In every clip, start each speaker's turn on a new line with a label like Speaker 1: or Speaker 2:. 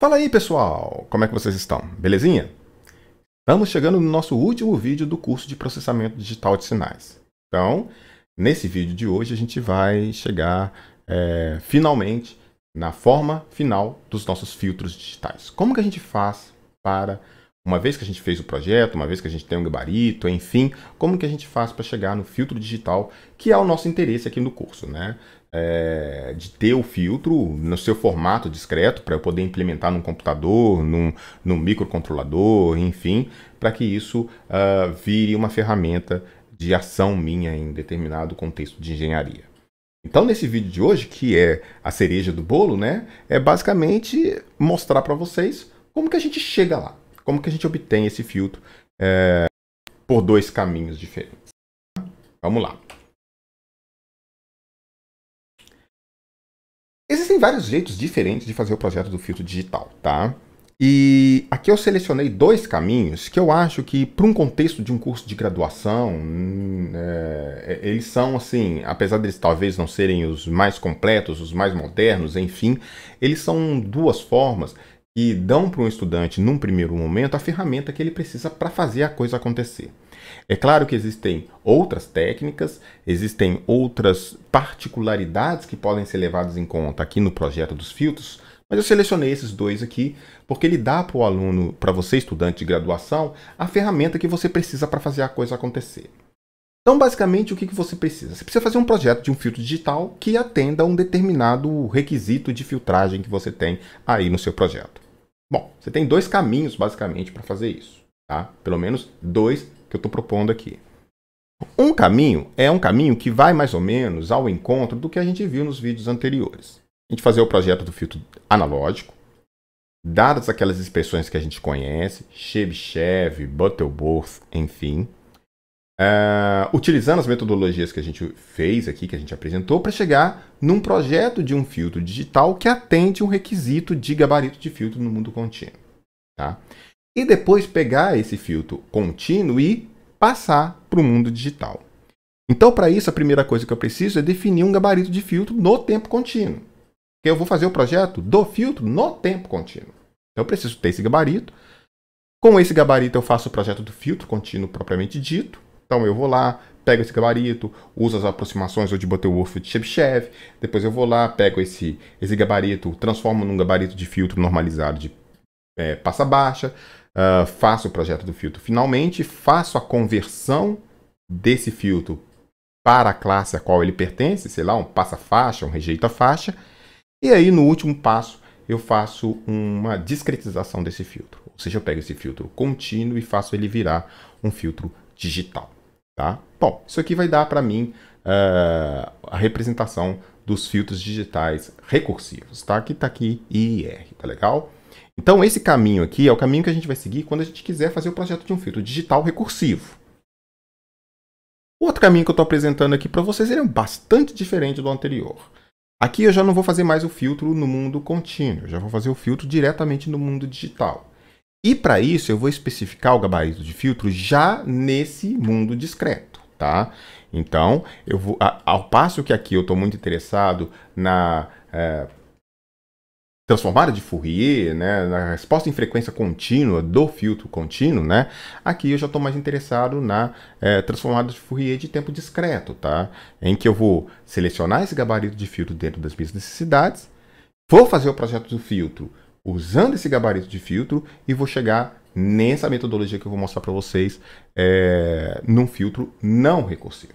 Speaker 1: Fala aí, pessoal! Como é que vocês estão? Belezinha? Estamos chegando no nosso último vídeo do curso de processamento digital de sinais. Então, nesse vídeo de hoje, a gente vai chegar finalmente na forma final dos nossos filtros digitais. Como que a gente faz para, uma vez que a gente fez o projeto, uma vez que a gente tem um gabarito, enfim, como que a gente faz para chegar no filtro digital, que é o nosso interesse aqui no curso, né? De ter o filtro no seu formato discreto para eu poder implementar num computador, num microcontrolador, enfim, para que isso vire uma ferramenta de ação minha em determinado contexto de engenharia. Então, nesse vídeo de hoje, que é a cereja do bolo, né, é basicamente mostrar para vocês como que a gente chega lá, como que a gente obtém esse filtro por dois caminhos diferentes. Vamos lá. Existem vários jeitos diferentes de fazer o projeto do filtro digital, tá? E aqui eu selecionei dois caminhos que eu acho que, para um contexto de um curso de graduação, eles são, assim, apesar deles talvez não serem os mais completos, os mais modernos, enfim, eles são duas formas que dão para um estudante, num primeiro momento, a ferramenta que ele precisa para fazer a coisa acontecer. É claro que existem outras técnicas, existem outras particularidades que podem ser levadas em conta aqui no projeto dos filtros, mas eu selecionei esses dois aqui porque ele dá para o aluno, para você estudante de graduação, a ferramenta que você precisa para fazer a coisa acontecer. Então, basicamente, o que você precisa? Você precisa fazer um projeto de um filtro digital que atenda a um determinado requisito de filtragem que você tem aí no seu projeto. Bom, você tem dois caminhos, basicamente, para fazer isso, tá? Pelo menos dois que eu estou propondo aqui. Um caminho é um caminho que vai mais ou menos ao encontro do que a gente viu nos vídeos anteriores. A gente fazer o projeto do filtro analógico, dadas aquelas expressões que a gente conhece, Chebyshev, Butterworth, enfim, utilizando as metodologias que a gente fez aqui, que a gente apresentou, para chegar num projeto de um filtro digital que atende um requisito de gabarito de filtro no mundo contínuo, tá? E depois pegar esse filtro contínuo e passar para o mundo digital. Então, para isso, a primeira coisa que eu preciso é definir um gabarito de filtro no tempo contínuo. Porque eu vou fazer o projeto do filtro no tempo contínuo. Então, eu preciso ter esse gabarito. Com esse gabarito, eu faço o projeto do filtro contínuo propriamente dito. Então, eu vou lá, pego esse gabarito, uso as aproximações ou de Butterworth ou de Chebyshev. Depois eu vou lá, pego esse gabarito, transformo num gabarito de filtro normalizado de passa baixa. Faço o projeto do filtro finalmente, faço a conversão desse filtro para a classe a qual ele pertence, sei lá, um passa-faixa, um rejeita-faixa, e aí no último passo eu faço uma discretização desse filtro, ou seja, eu pego esse filtro contínuo e faço ele virar um filtro digital, tá? Bom, isso aqui vai dar para mim a representação dos filtros digitais recursivos, tá? Que tá aqui IIR, tá legal? Então, esse caminho aqui é o caminho que a gente vai seguir quando a gente quiser fazer o projeto de um filtro digital recursivo. O outro caminho que eu estou apresentando aqui para vocês é bastante diferente do anterior. Aqui eu já não vou fazer mais o filtro no mundo contínuo, eu já vou fazer o filtro diretamente no mundo digital. E para isso eu vou especificar o gabarito de filtro já nesse mundo discreto, tá? Então, eu vou, ao passo que aqui eu estou muito interessado na transformada de Fourier, né, na resposta em frequência contínua do filtro contínuo, né, aqui eu já estou mais interessado na transformada de Fourier de tempo discreto, tá, em que eu vou selecionar esse gabarito de filtro dentro das minhas necessidades, vou fazer o projeto do filtro usando esse gabarito de filtro e vou chegar nessa metodologia que eu vou mostrar para vocês num filtro não recursivo.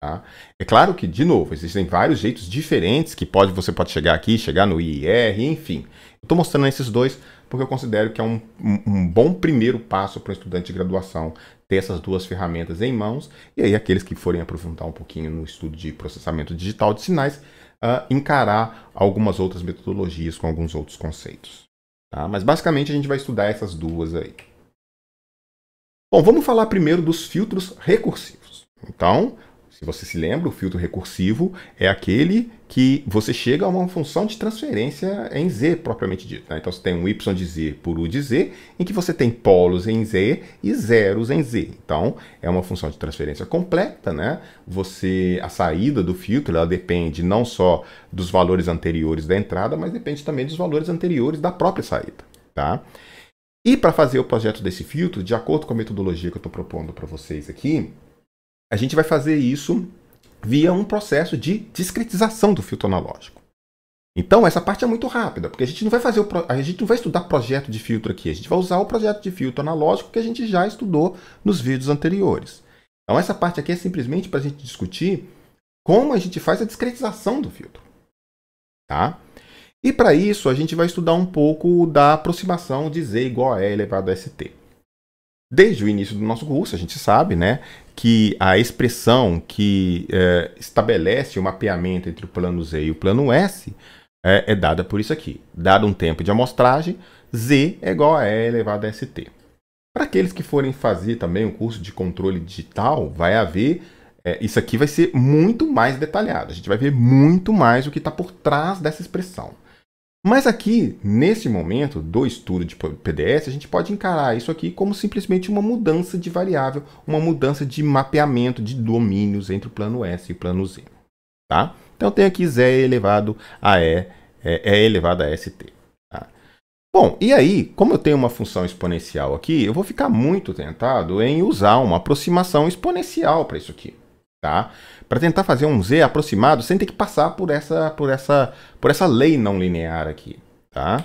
Speaker 1: Tá? É claro que, de novo, existem vários jeitos diferentes que você pode chegar aqui, chegar no IIR, enfim. Eu estou mostrando esses dois porque eu considero que é um bom primeiro passo para o estudante de graduação ter essas duas ferramentas em mãos, e aí aqueles que forem aprofundar um pouquinho no estudo de processamento digital de sinais, encarar algumas outras metodologias com alguns outros conceitos. Tá? Mas basicamente a gente vai estudar essas duas aí. Bom, vamos falar primeiro dos filtros recursivos. Então, Se você se lembra, o filtro recursivo é aquele que você chega a uma função de transferência em Z, propriamente dito, né? Então você tem um y de Z por u de Z, em que você tem polos em Z e zeros em Z. Então é uma função de transferência completa, né? A saída do filtro, ela depende não só dos valores anteriores da entrada, mas depende também dos valores anteriores da própria saída, tá? E para fazer o projeto desse filtro, de acordo com a metodologia que eu estou propondo para vocês aqui, a gente vai fazer isso via um processo de discretização do filtro analógico. Então, essa parte é muito rápida, porque a gente não vai estudar projeto de filtro aqui, a gente vai usar o projeto de filtro analógico que a gente já estudou nos vídeos anteriores. Então, essa parte aqui é simplesmente para a gente discutir como a gente faz a discretização do filtro. Tá? E para isso, a gente vai estudar um pouco da aproximação de Z igual a E elevado a ST. Desde o início do nosso curso, a gente sabe, né, que a expressão que estabelece o mapeamento entre o plano Z e o plano S é dada por isso aqui. Dado um tempo de amostragem, Z é igual a E elevado a ST. Para aqueles que forem fazer também um curso de controle digital, vai haver... isso aqui vai ser muito mais detalhado. A gente vai ver muito mais o que está por trás dessa expressão. Mas aqui, nesse momento do estudo de PDS, a gente pode encarar isso aqui como simplesmente uma mudança de variável, uma mudança de mapeamento de domínios entre o plano S e o plano Z. Tá? Então, eu tenho aqui Z elevado a E elevado a ST. Tá? Bom, e aí, como eu tenho uma função exponencial aqui, eu vou ficar muito tentado em usar uma aproximação exponencial para isso aqui. Tá? Para tentar fazer um Z aproximado sem ter que passar por essa lei não linear aqui. Tá?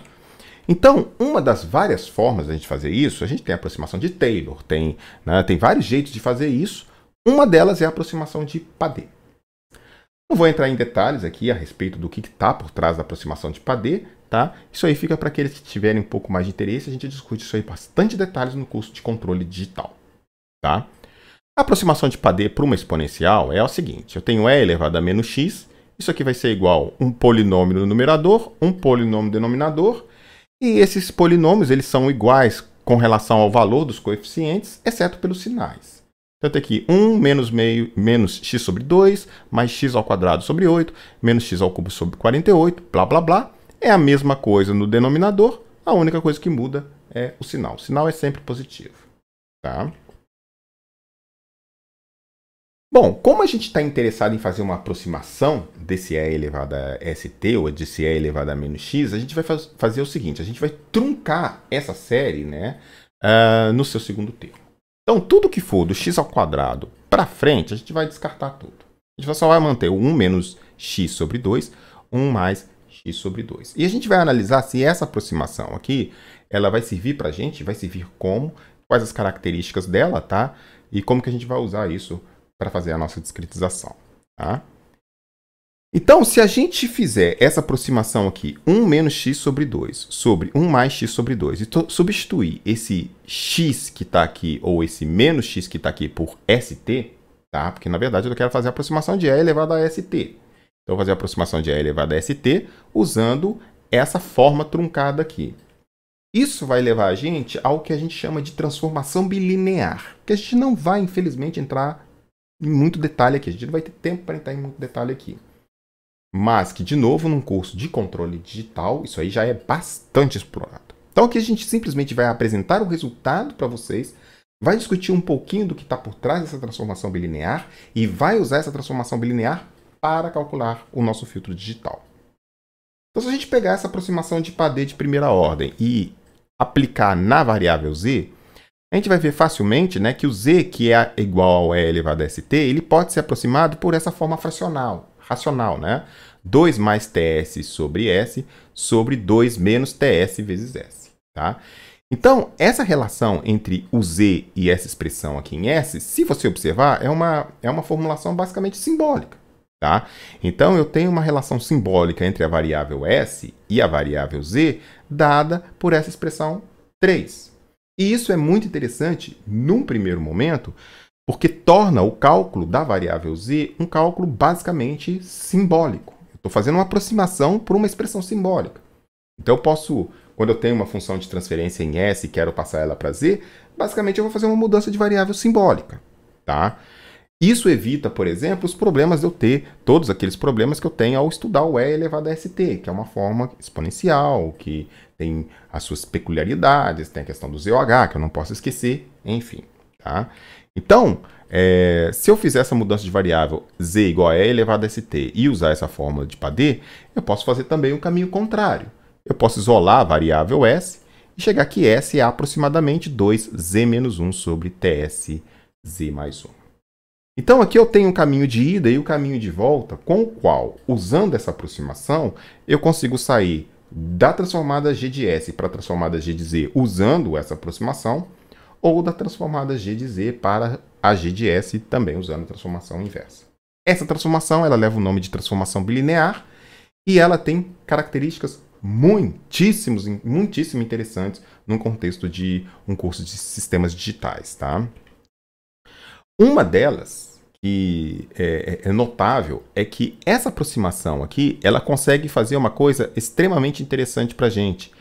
Speaker 1: Então, uma das várias formas de a gente fazer isso, a gente tem a aproximação de Taylor, tem vários jeitos de fazer isso. Uma delas é a aproximação de Padé. Não vou entrar em detalhes aqui a respeito do que está por trás da aproximação de Padé. Tá? Isso aí fica para aqueles que tiverem um pouco mais de interesse, a gente discute isso aí bastante detalhes no curso de controle digital. Tá? A aproximação de Padé para uma exponencial é o seguinte, eu tenho E elevado a menos x, isso aqui vai ser igual a um polinômio no numerador, um polinômio no denominador, e esses polinômios eles são iguais com relação ao valor dos coeficientes, exceto pelos sinais. Então, eu tenho aqui 1 menos x sobre 2, mais x ao quadrado sobre 8, menos x ao cubo sobre 48, blá, blá, blá. É a mesma coisa no denominador, a única coisa que muda é o sinal. O sinal é sempre positivo. Tá? Bom, como a gente está interessado em fazer uma aproximação desse E elevado a ST ou desse E elevado a menos x, a gente vai fazer o seguinte, a gente vai truncar essa série, né, no seu segundo termo. Então, tudo que for do x ao quadrado para frente, a gente vai descartar tudo. A gente só vai manter o 1 menos x sobre 2, 1 mais x sobre 2. E a gente vai analisar se essa aproximação aqui, ela vai servir para a gente, vai servir como, quais as características dela, tá? E como que a gente vai usar isso para fazer a nossa discretização. Tá? Então, se a gente fizer essa aproximação aqui, 1 menos x sobre 2, sobre 1 mais x sobre 2, e substituir esse x que está aqui, ou esse menos x que está aqui, por st, tá? Porque, na verdade, eu quero fazer a aproximação de E elevado a st. Então, eu vou fazer a aproximação de E elevado a st usando essa forma truncada aqui. Isso vai levar a gente ao que a gente chama de transformação bilinear, que a gente não vai, infelizmente, entrar em muito detalhe aqui. A gente não vai ter tempo para entrar em muito detalhe aqui. Mas que, de novo, num curso de controle digital, isso aí já é bastante explorado. Então aqui a gente simplesmente vai apresentar o resultado para vocês, vai discutir um pouquinho do que está por trás dessa transformação bilinear e vai usar essa transformação bilinear para calcular o nosso filtro digital. Então, se a gente pegar essa aproximação de Padé de primeira ordem e aplicar na variável z, a gente vai ver facilmente, né, que o z, que é igual ao E elevado a st, ele pode ser aproximado por essa forma racional, né? 2 mais ts sobre s sobre 2 menos ts vezes s. Tá? Então, essa relação entre o z e essa expressão aqui em s, se você observar, é uma formulação basicamente simbólica. Tá? Então, eu tenho uma relação simbólica entre a variável s e a variável z, dada por essa expressão 3. E isso é muito interessante, num primeiro momento, porque torna o cálculo da variável z um cálculo basicamente simbólico. Eu estou fazendo uma aproximação por uma expressão simbólica. Então, eu posso, quando eu tenho uma função de transferência em s e quero passar ela para z, basicamente eu vou fazer uma mudança de variável simbólica. Tá? Isso evita, por exemplo, os problemas de eu ter todos aqueles problemas que eu tenho ao estudar o E elevado a st, que é uma forma exponencial, que tem as suas peculiaridades, tem a questão do ZOH, que eu não posso esquecer, enfim. Tá? Então, se eu fizer essa mudança de variável z igual a E elevado a st e usar essa fórmula de Padé, eu posso fazer também o caminho contrário. Eu posso isolar a variável s e chegar que s é aproximadamente 2z menos 1 sobre ts z mais 1. Então, aqui eu tenho um caminho de ida e o caminho de volta, com o qual, usando essa aproximação, eu consigo sair da transformada g de s para a transformada g de z usando essa aproximação, ou da transformada g de z para a g de s também usando a transformação inversa. Essa transformação ela leva o nome de transformação bilinear e ela tem características muitíssimo interessantes no contexto de um curso de sistemas digitais. Tá? Uma delas, que é notável, é que essa aproximação aqui, ela consegue fazer uma coisa extremamente interessante para a gente.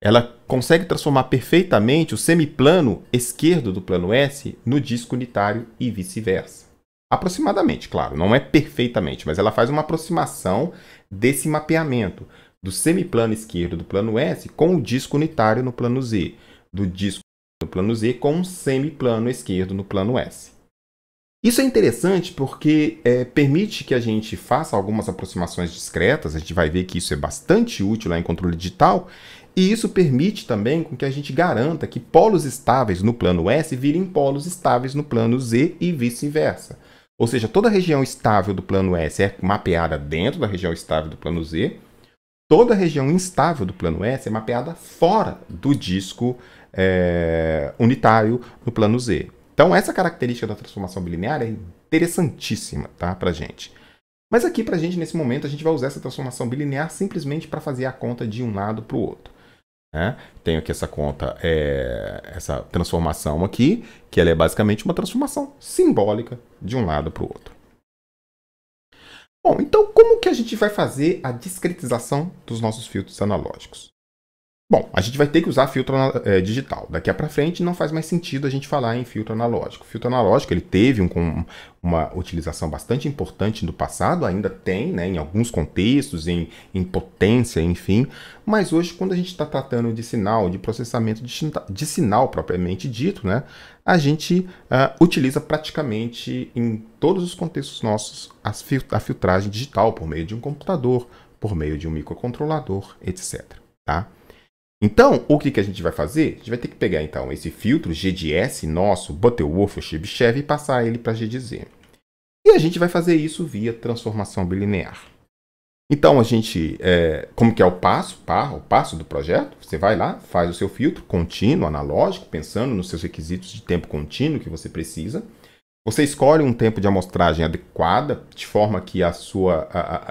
Speaker 1: Ela consegue transformar perfeitamente o semiplano esquerdo do plano S no disco unitário e vice-versa. Aproximadamente, claro, não é perfeitamente, mas ela faz uma aproximação desse mapeamento do semiplano esquerdo do plano S com o disco unitário no plano Z, do disco no plano Z com um semiplano esquerdo no plano S. Isso é interessante porque permite que a gente faça algumas aproximações discretas, a gente vai ver que isso é bastante útil lá em controle digital, e isso permite também com que a gente garanta que polos estáveis no plano S virem polos estáveis no plano Z e vice-versa. Ou seja, toda a região estável do plano S é mapeada dentro da região estável do plano Z, toda a região instável do plano S é mapeada fora do disco unitário no plano Z. Então, essa característica da transformação bilinear é interessantíssima, tá, para a gente. Mas aqui, para a gente, nesse momento, a gente vai usar essa transformação bilinear simplesmente para fazer a conta de um lado para o outro. Né? Tenho aqui essa conta, essa transformação aqui, que ela é basicamente uma transformação simbólica de um lado para o outro. Bom, então como que a gente vai fazer a discretização dos nossos filtros analógicos? Bom, a gente vai ter que usar filtro digital. Daqui para frente não faz mais sentido a gente falar em filtro analógico. O filtro analógico ele teve uma utilização bastante importante no passado, ainda tem, né, em alguns contextos, em potência, enfim. Mas hoje, quando a gente está tratando de sinal, de processamento de sinal propriamente dito, né, a gente utiliza praticamente em todos os contextos nossos a filtragem digital por meio de um computador, por meio de um microcontrolador, etc. Tá? Então, o que a gente vai fazer? A gente vai ter que pegar, então, esse filtro G de S nosso, Butterworth ou Chebyshev, e passar ele para G de Z. E a gente vai fazer isso via transformação bilinear. Então, a gente, como que é o passo do projeto? Você vai lá, faz o seu filtro contínuo, analógico, pensando nos seus requisitos de tempo contínuo que você precisa. Você escolhe um tempo de amostragem adequada, de forma que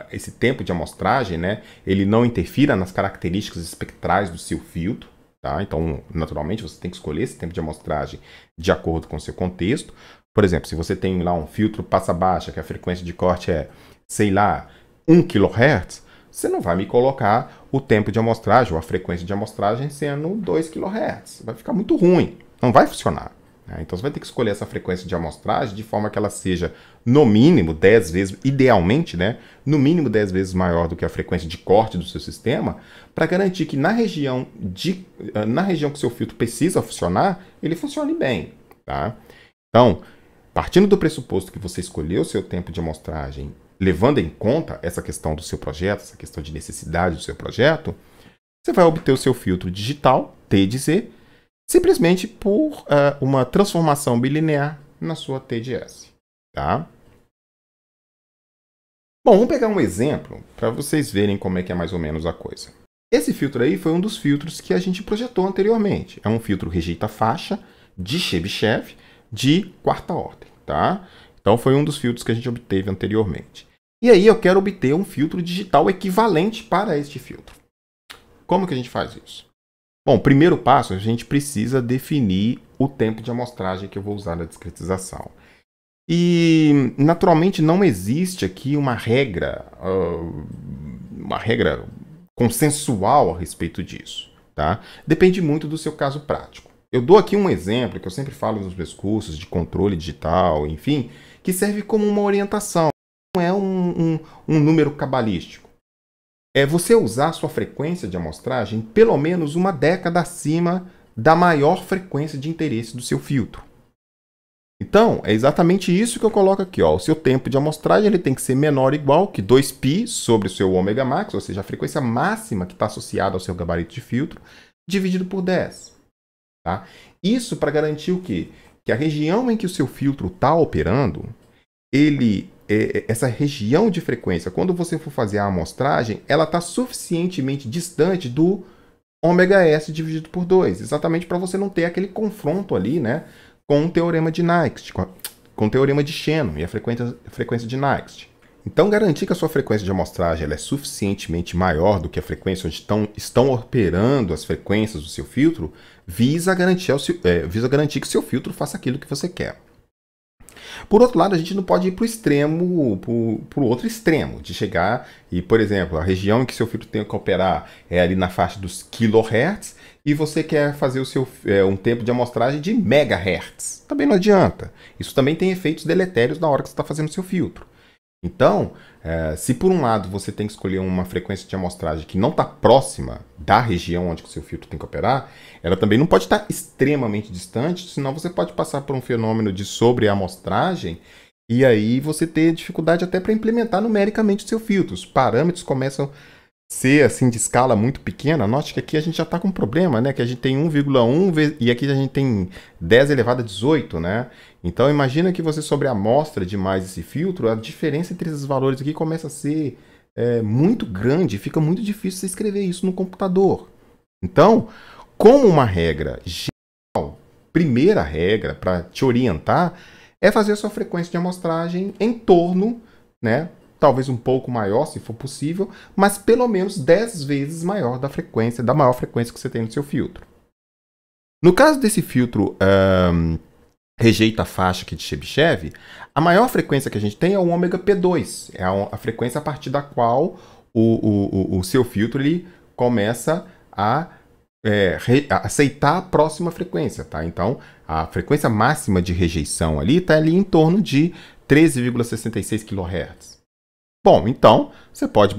Speaker 1: esse tempo de amostragem, né, ele não interfira nas características espectrais do seu filtro. Tá? Então, naturalmente, você tem que escolher esse tempo de amostragem de acordo com o seu contexto. Por exemplo, se você tem lá um filtro passa-baixa, que a frequência de corte é, sei lá, 1 kHz, você não vai me colocar o tempo de amostragem ou a frequência de amostragem sendo 2 kHz. Vai ficar muito ruim, não vai funcionar. Então você vai ter que escolher essa frequência de amostragem de forma que ela seja, no mínimo, 10 vezes, idealmente, né, no mínimo 10 vezes maior do que a frequência de corte do seu sistema, para garantir que na região que o seu filtro precisa funcionar, ele funcione bem. Tá? Então, partindo do pressuposto que você escolheu o seu tempo de amostragem, levando em conta essa questão do seu projeto, essa questão de necessidade do seu projeto, você vai obter o seu filtro digital, T de Z, simplesmente por uma transformação bilinear na sua T de S. Tá? Bom, vamos pegar um exemplo para vocês verem como é que é mais ou menos a coisa. Esse filtro aí foi um dos filtros que a gente projetou anteriormente. É um filtro rejeita faixa de Chebyshev de quarta ordem. Tá? Então foi um dos filtros que a gente obteve anteriormente. E aí eu quero obter um filtro digital equivalente para este filtro. Como que a gente faz isso? Bom, primeiro passo, a gente precisa definir o tempo de amostragem que eu vou usar na discretização. E, naturalmente, não existe aqui uma regra consensual a respeito disso. Tá? Depende muito do seu caso prático. Eu dou aqui um exemplo que eu sempre falo nos meus cursos de controle digital, enfim, que serve como uma orientação, não é um número cabalístico. É você usar a sua frequência de amostragem pelo menos uma década acima da maior frequência de interesse do seu filtro. Então, é exatamente isso que eu coloco aqui. Ó. O seu tempo de amostragem ele tem que ser menor ou igual que 2π sobre o seu ômega max, ou seja, a frequência máxima que está associada ao seu gabarito de filtro, dividido por 10. Tá? Isso para garantir o quê? Que a região em que o seu filtro está operando, essa região de frequência, quando você for fazer a amostragem, ela está suficientemente distante do ômega S dividido por 2, exatamente para você não ter aquele confronto ali, né, com o teorema de Nyquist, com o teorema de Shannon e a frequência de Nyquist. Então, garantir que a sua frequência de amostragem ela é suficientemente maior do que a frequência onde estão operando as frequências do seu filtro, visa garantir que o seu filtro faça aquilo que você quer. Por outro lado, a gente não pode ir para o extremo, para o outro extremo, de chegar e, por exemplo, a região em que seu filtro tem que operar é ali na faixa dos kHz e você quer fazer um tempo de amostragem de megahertz. Também não adianta. Isso também tem efeitos deletérios na hora que você está fazendo o seu filtro. Então, se por um lado você tem que escolher uma frequência de amostragem que não está próxima da região onde o seu filtro tem que operar, ela também não pode estar extremamente distante, senão você pode passar por um fenômeno de sobreamostragem e aí você ter dificuldade até para implementar numericamente o seu filtro. Os parâmetros começam a ser assim de escala muito pequena. Note que aqui a gente já está com um problema, né? Que a gente tem 1,1 e aqui a gente tem 10 elevado a 18, né? Então imagina que você sobreamostra demais esse filtro, a diferença entre esses valores aqui começa a ser muito grande, fica muito difícil você escrever isso no computador. Então, como uma regra geral, primeira regra para te orientar é fazer a sua frequência de amostragem em torno, né? Talvez um pouco maior, se for possível, mas pelo menos 10 vezes maior da maior frequência que você tem no seu filtro. No caso desse filtro rejeita a faixa aqui de Chebyshev, a maior frequência que a gente tem é o ômega P2, é a frequência a partir da qual o seu filtro ele começa a aceitar a próxima frequência. Tá? Então, a frequência máxima de rejeição ali está ali em torno de 13,66 kHz. Bom, então, você pode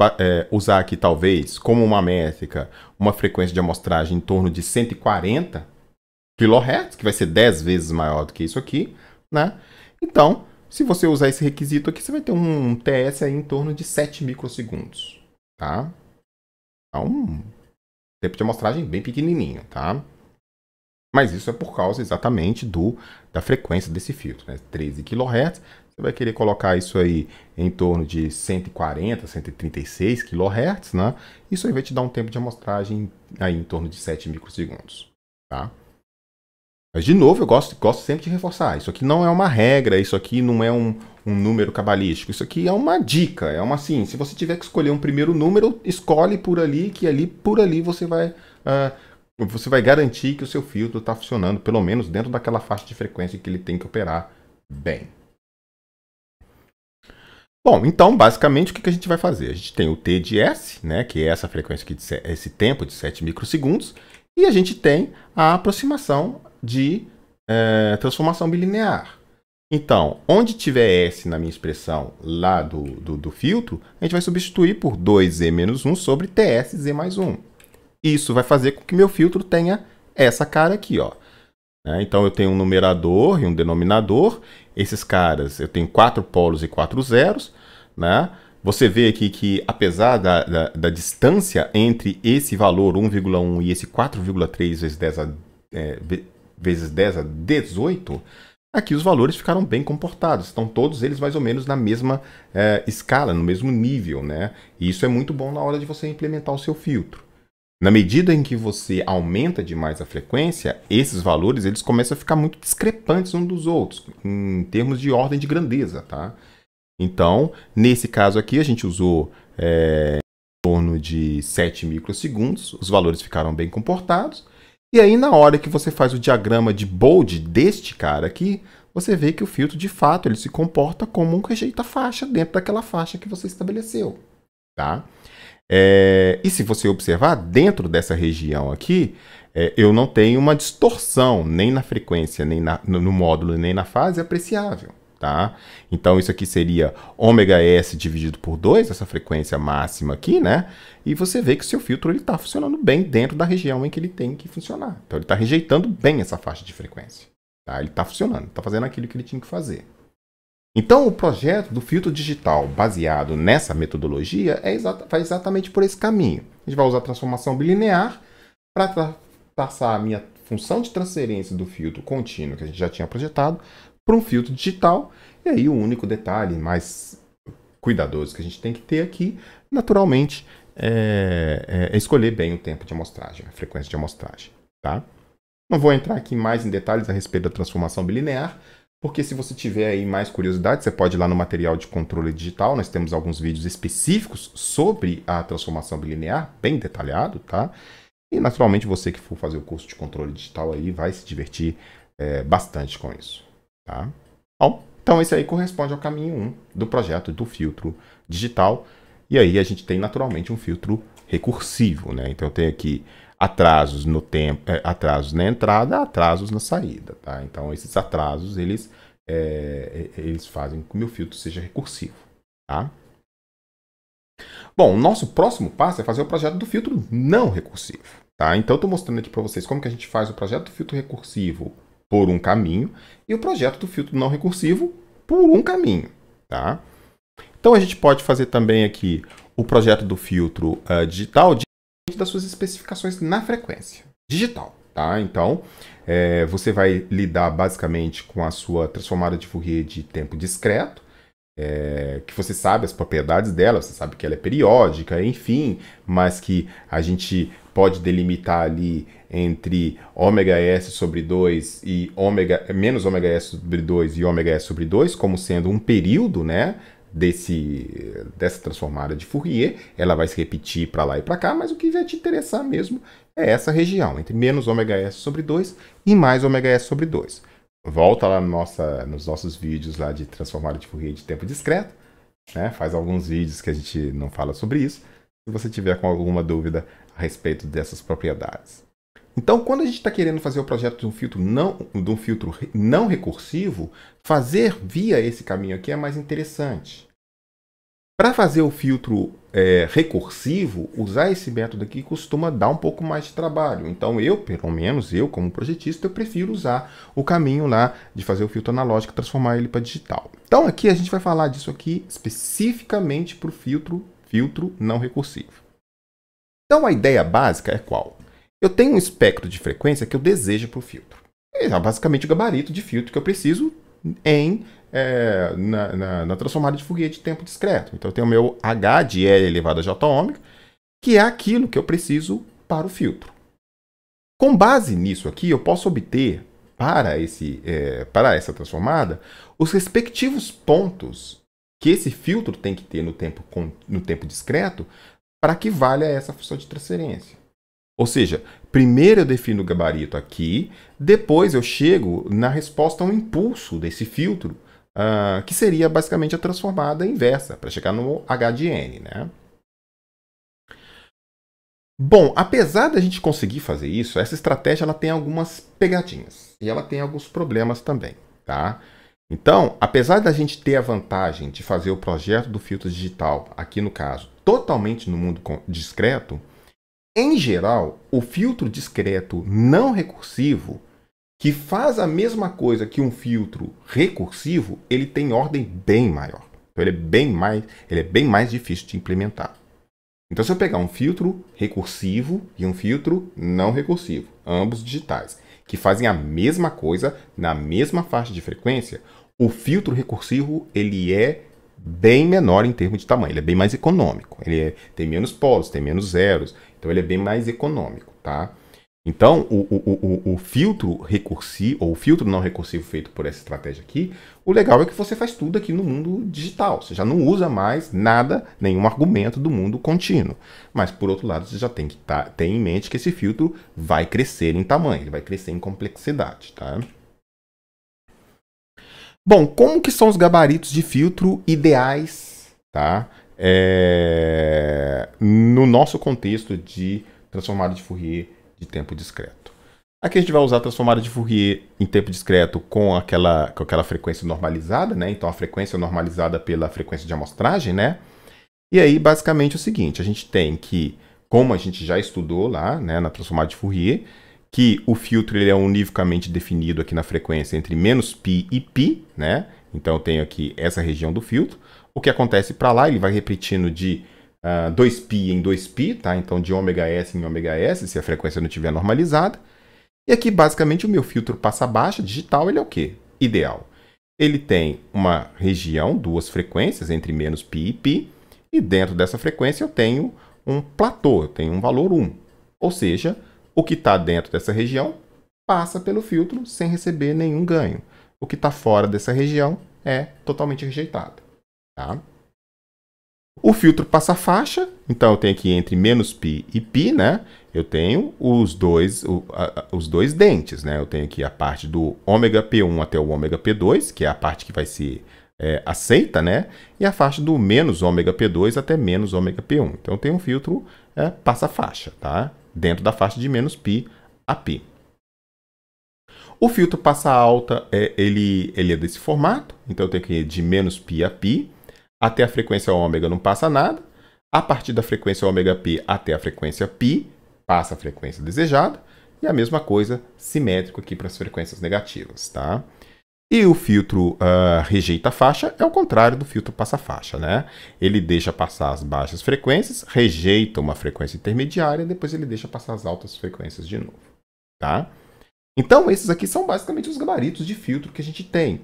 Speaker 1: usar aqui, talvez, como uma métrica, uma frequência de amostragem em torno de 140 kHz, que vai ser 10 vezes maior do que isso aqui, né? Então, se você usar esse requisito aqui, você vai ter um TS aí em torno de 7 microsegundos, tá? Então, tempo de amostragem bem pequenininho, tá? Mas isso é por causa exatamente da frequência desse filtro, né? 13 kHz. Você vai querer colocar isso aí em torno de 140, 136 kHz, né? Isso aí vai te dar um tempo de amostragem aí em torno de 7 microsegundos, tá? Mas, de novo, eu gosto sempre de reforçar. Isso aqui não é uma regra, isso aqui não é um número cabalístico. Isso aqui é uma dica, assim, se você tiver que escolher um primeiro número, escolhe por ali, que por ali você vai garantir que o seu filtro está funcionando, pelo menos dentro daquela faixa de frequência que ele tem que operar bem. Bom, então, basicamente, o que a gente vai fazer? A gente tem o T de S, né, que é essa frequência aqui, esse tempo de 7 microsegundos, e a gente tem a aproximação de transformação bilinear. Então, onde tiver S na minha expressão lá do filtro, a gente vai substituir por 2Z menos 1 sobre TSZ mais 1. Isso vai fazer com que meu filtro tenha essa cara aqui, ó. Então, eu tenho um numerador e um denominador. Esses caras, eu tenho 4 polos e 4 zeros, né? Você vê aqui que, apesar da distância entre esse valor 1,1 e esse 4,3 vezes 10 a 18, aqui os valores ficaram bem comportados. Estão todos eles mais ou menos na mesma escala, no mesmo nível, né? E isso é muito bom na hora de você implementar o seu filtro. Na medida em que você aumenta demais a frequência, esses valores eles começam a ficar muito discrepantes uns dos outros, em termos de ordem de grandeza, tá? Então, nesse caso aqui, a gente usou em torno de 7 microsegundos, os valores ficaram bem comportados, e aí na hora que você faz o diagrama de Bode deste cara aqui, você vê que o filtro, de fato, ele se comporta como um rejeita-faixa dentro daquela faixa que você estabeleceu, tá? E se você observar, dentro dessa região aqui, eu não tenho uma distorção, nem na frequência, nem no módulo, nem na fase apreciável. tá? Então isso aqui seria ômega S dividido por 2, essa frequência máxima aqui, né? E você vê que o seu filtro está funcionando bem dentro da região em que ele tem que funcionar. Então ele está rejeitando bem essa faixa de frequência. Tá? Ele está funcionando, está fazendo aquilo que ele tinha que fazer. Então o projeto do filtro digital baseado nessa metodologia vai exatamente por esse caminho. A gente vai usar a transformação bilinear para passar a minha função de transferência do filtro contínuo que a gente já tinha projetado para um filtro digital. E aí o único detalhe mais cuidadoso que a gente tem que ter aqui, naturalmente, é escolher bem o tempo de amostragem, a frequência de amostragem. Tá? Não vou entrar aqui mais em detalhes a respeito da transformação bilinear, porque se você tiver aí mais curiosidade, você pode ir lá no material de controle digital, nós temos alguns vídeos específicos sobre a transformação bilinear, bem detalhado, tá? E naturalmente você que for fazer o curso de controle digital aí vai se divertir bastante com isso, tá? Bom, então esse aí corresponde ao caminho 1 do projeto do filtro digital. E aí a gente tem naturalmente um filtro recursivo, né? Então eu tenho aqui atrasos no tempo, atrasos na entrada, atrasos na saída, tá? Então esses atrasos eles fazem com que o meu filtro seja recursivo, tá? Bom, o nosso próximo passo é fazer o projeto do filtro não recursivo, tá? Então eu estou mostrando aqui para vocês como que a gente faz o projeto do filtro recursivo por um caminho e o projeto do filtro não recursivo por um caminho, tá? Então a gente pode fazer também aqui o projeto do filtro digital das suas especificações na frequência digital, tá? Então você vai lidar basicamente com a sua transformada de Fourier de tempo discreto, que você sabe as propriedades dela, você sabe que ela é periódica, enfim, mas que a gente pode delimitar ali entre ômega S sobre 2 e menos ômega S sobre 2 e ômega S sobre 2 como sendo um período, né, dessa transformada de Fourier. Ela vai se repetir para lá e para cá, mas o que vai te interessar mesmo é essa região, entre menos ômega S sobre 2 e mais ômega S sobre 2. Volta lá nos nossos vídeos lá de transformada de Fourier de tempo discreto, né? Faz alguns vídeos que a gente não fala sobre isso, se você tiver com alguma dúvida a respeito dessas propriedades. Então, quando a gente está querendo fazer o projeto de um filtro não recursivo, fazer via esse caminho aqui é mais interessante. Para fazer o filtro recursivo, usar esse método aqui costuma dar um pouco mais de trabalho. Então, pelo menos eu, como projetista, eu prefiro usar o caminho lá de fazer o filtro analógico e transformar ele para digital. Então, aqui a gente vai falar disso aqui especificamente para o filtro não recursivo. Então, a ideia básica é qual? Eu tenho um espectro de frequência que eu desejo para o filtro. É basicamente o gabarito de filtro que eu preciso na transformada de Fourier de tempo discreto. Então eu tenho o meu H de L elevado a J ômega, que é aquilo que eu preciso para o filtro. Com base nisso aqui, eu posso obter para essa transformada os respectivos pontos que esse filtro tem que ter no tempo discreto para que valha essa função de transferência. Ou seja, primeiro eu defino o gabarito aqui, depois eu chego na resposta a um impulso desse filtro, que seria basicamente a transformada inversa, para chegar no H de N, né? Bom, apesar da gente conseguir fazer isso, essa estratégia ela tem algumas pegadinhas e ela tem alguns problemas também, tá? Então, apesar da gente ter a vantagem de fazer o projeto do filtro digital, aqui no caso, totalmente no mundo discreto, em geral, o filtro discreto não recursivo, que faz a mesma coisa que um filtro recursivo, ele tem ordem bem maior. Então ele é bem mais difícil de implementar. Então se eu pegar um filtro recursivo e um filtro não recursivo, ambos digitais, que fazem a mesma coisa na mesma faixa de frequência, o filtro recursivo ele é bem menor em termos de tamanho, ele é bem mais econômico, tem menos polos, tem menos zeros, então ele é bem mais econômico, tá? Então, o filtro recursivo, ou o filtro não recursivo feito por essa estratégia aqui, o legal é que você faz tudo aqui no mundo digital. Você já não usa mais nada, nenhum argumento do mundo contínuo. Mas, por outro lado, você já tem que ter em mente que esse filtro vai crescer em tamanho, ele vai crescer em complexidade, tá? Bom, como que são os gabaritos de filtro ideais, tá? No nosso contexto de transformada de Fourier de tempo discreto. Aqui a gente vai usar a transformada de Fourier em tempo discreto com aquela frequência normalizada, né? Então a frequência normalizada pela frequência de amostragem, né? E aí, basicamente, é o seguinte, a gente tem que, como a gente já estudou lá, né, na transformada de Fourier, que o filtro ele é univocamente definido aqui na frequência entre menos π e π, né? Então eu tenho aqui essa região do filtro. O que acontece para lá, ele vai repetindo de 2π em 2π, tá? Então de ômega-s em ômega-s, se a frequência não estiver normalizada. E aqui, basicamente, o meu filtro passa baixa digital, ele é o quê? Ideal. Ele tem uma região, duas frequências, entre menos π e π, e dentro dessa frequência eu tenho um platô, eu tenho um valor 1. Ou seja, o que está dentro dessa região passa pelo filtro sem receber nenhum ganho. O que está fora dessa região é totalmente rejeitado. Tá? O filtro passa faixa, então eu tenho aqui entre menos π e π, né? Eu tenho os dois dentes, né? Eu tenho aqui a parte do ômega P1 até o ômega P2, que é a parte que vai ser aceita, né? E a faixa do menos ômega P2 até menos ômega P1. Então eu tenho um filtro passa faixa, tá? Dentro da faixa de menos π a π. O filtro passa alta, ele é desse formato, então eu tenho que ir de menos π a π. Até a frequência ômega não passa nada. A partir da frequência ômega π até a frequência π, passa a frequência desejada. E a mesma coisa simétrico aqui para as frequências negativas. Tá? E o filtro rejeita faixa é o contrário do filtro passa faixa. Né? Ele deixa passar as baixas frequências, rejeita uma frequência intermediária e depois ele deixa passar as altas frequências de novo. Tá? Então, esses aqui são basicamente os gabaritos de filtro que a gente tem.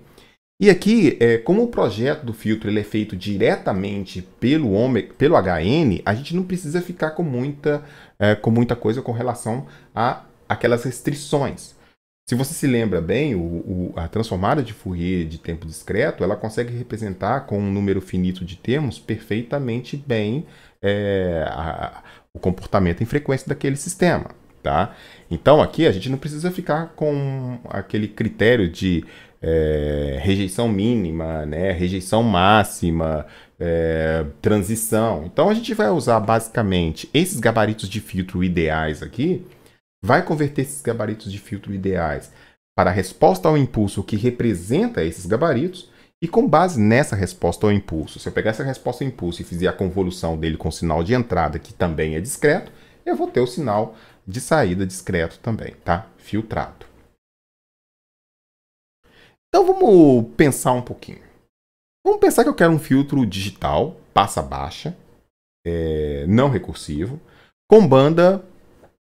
Speaker 1: E aqui, como o projeto do filtro ele é feito diretamente pelo HN, a gente não precisa ficar com muita coisa com relação a aquelas restrições. Se você se lembra bem, a transformada de Fourier de tempo discreto, ela consegue representar com um número finito de termos perfeitamente bem o comportamento em frequência daquele sistema. Tá? Então aqui a gente não precisa ficar com aquele critério de rejeição mínima, né? Rejeição máxima, transição. Então a gente vai usar basicamente esses gabaritos de filtro ideais aqui, vai converter esses gabaritos de filtro ideais para a resposta ao impulso que representa esses gabaritos, e com base nessa resposta ao impulso, se eu pegar essa resposta ao impulso e fizer a convolução dele com o sinal de entrada, que também é discreto, eu vou ter o sinal de saída discreto também, tá? Filtrado. Então vamos pensar um pouquinho. Vamos pensar que eu quero um filtro digital, passa baixa, não recursivo, com banda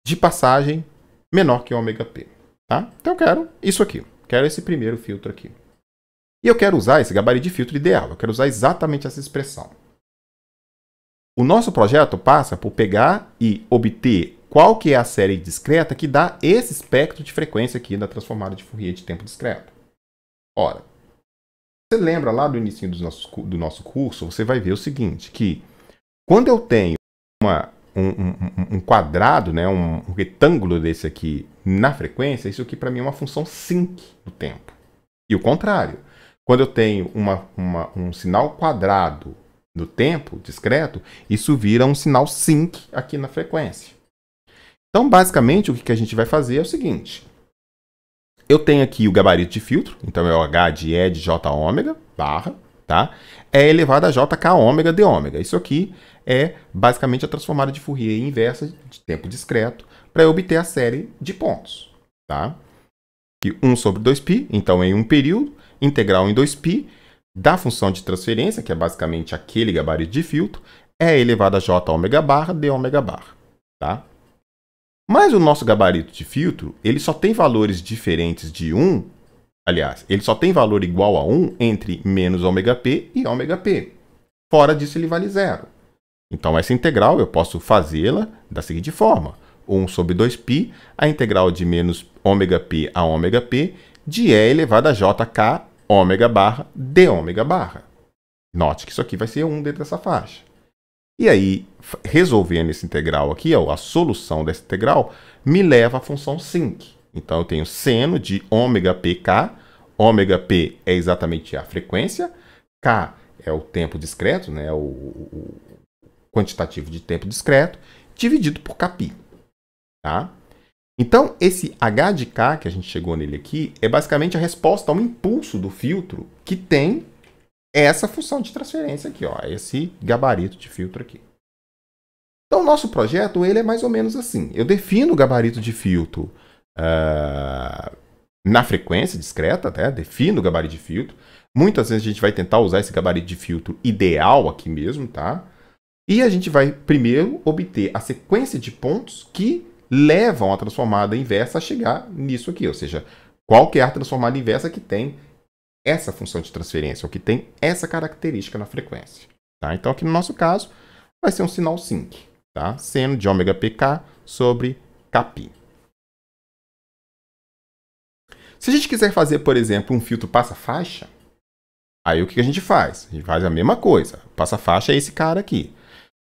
Speaker 1: de passagem menor que ômega P. Tá? Então eu quero isso aqui. Quero esse primeiro filtro aqui. E eu quero usar esse gabarito de filtro ideal. Eu quero usar exatamente essa expressão. O nosso projeto passa por pegar e obter qual que é a série discreta que dá esse espectro de frequência aqui da transformada de Fourier de tempo discreto. Ora, você lembra lá do início do nosso curso, você vai ver o seguinte, que quando eu tenho um quadrado, né, um retângulo desse aqui na frequência, isso aqui para mim é uma função sinc do tempo. E o contrário, quando eu tenho um sinal quadrado no tempo discreto, isso vira um sinal sinc aqui na frequência. Então, basicamente, o que a gente vai fazer é o seguinte. Eu tenho aqui o gabarito de filtro, então é o H de E de J ômega, barra, tá? É elevado a JK ômega de ômega. Isso aqui é basicamente a transformada de Fourier inversa de tempo discreto para eu obter a série de pontos, tá? Que 1 sobre 2π, então em um período, integral em 2π, da função de transferência, que é basicamente aquele gabarito de filtro, é elevado a J ômega barra de ômega barra, tá? Mas o nosso gabarito de filtro, ele só tem valores diferentes de 1, aliás, ele só tem valor igual a 1 entre menos ômega P e ômega P. Fora disso, ele vale 0. Então, essa integral eu posso fazê-la da seguinte forma. 1 sobre 2π, a integral de menos ômega P a ômega P, de E elevado a JK ômega barra de ômega barra. Note que isso aqui vai ser 1 dentro dessa faixa. E aí, resolvendo esse integral aqui, a solução dessa integral me leva à função sinc. Então, eu tenho seno de ômega pk. Ômega p é exatamente a frequência. K é o tempo discreto, né? o quantitativo de tempo discreto, dividido por kπ. Tá? Então, esse H de K, que a gente chegou nele aqui, é basicamente a resposta ao impulso do filtro que tem essa função de transferência aqui, ó, esse gabarito de filtro aqui. Então, o nosso projeto ele é mais ou menos assim. Eu defino o gabarito de filtro na frequência discreta, né? Defino o gabarito de filtro. Muitas vezes a gente vai tentar usar esse gabarito de filtro ideal aqui mesmo, tá? E a gente vai primeiro obter a sequência de pontos que levam a transformada inversa a chegar nisso aqui. Ou seja, qual que é a transformada inversa que tem essa função de transferência, ou que tem essa característica na frequência. Tá? Então, aqui no nosso caso, vai ser um sinal sinc, tá? Seno de ômega pk sobre kπ. Se a gente quiser fazer, por exemplo, um filtro passa-faixa, aí o que a gente faz? A gente faz a mesma coisa. Passa-faixa é esse cara aqui.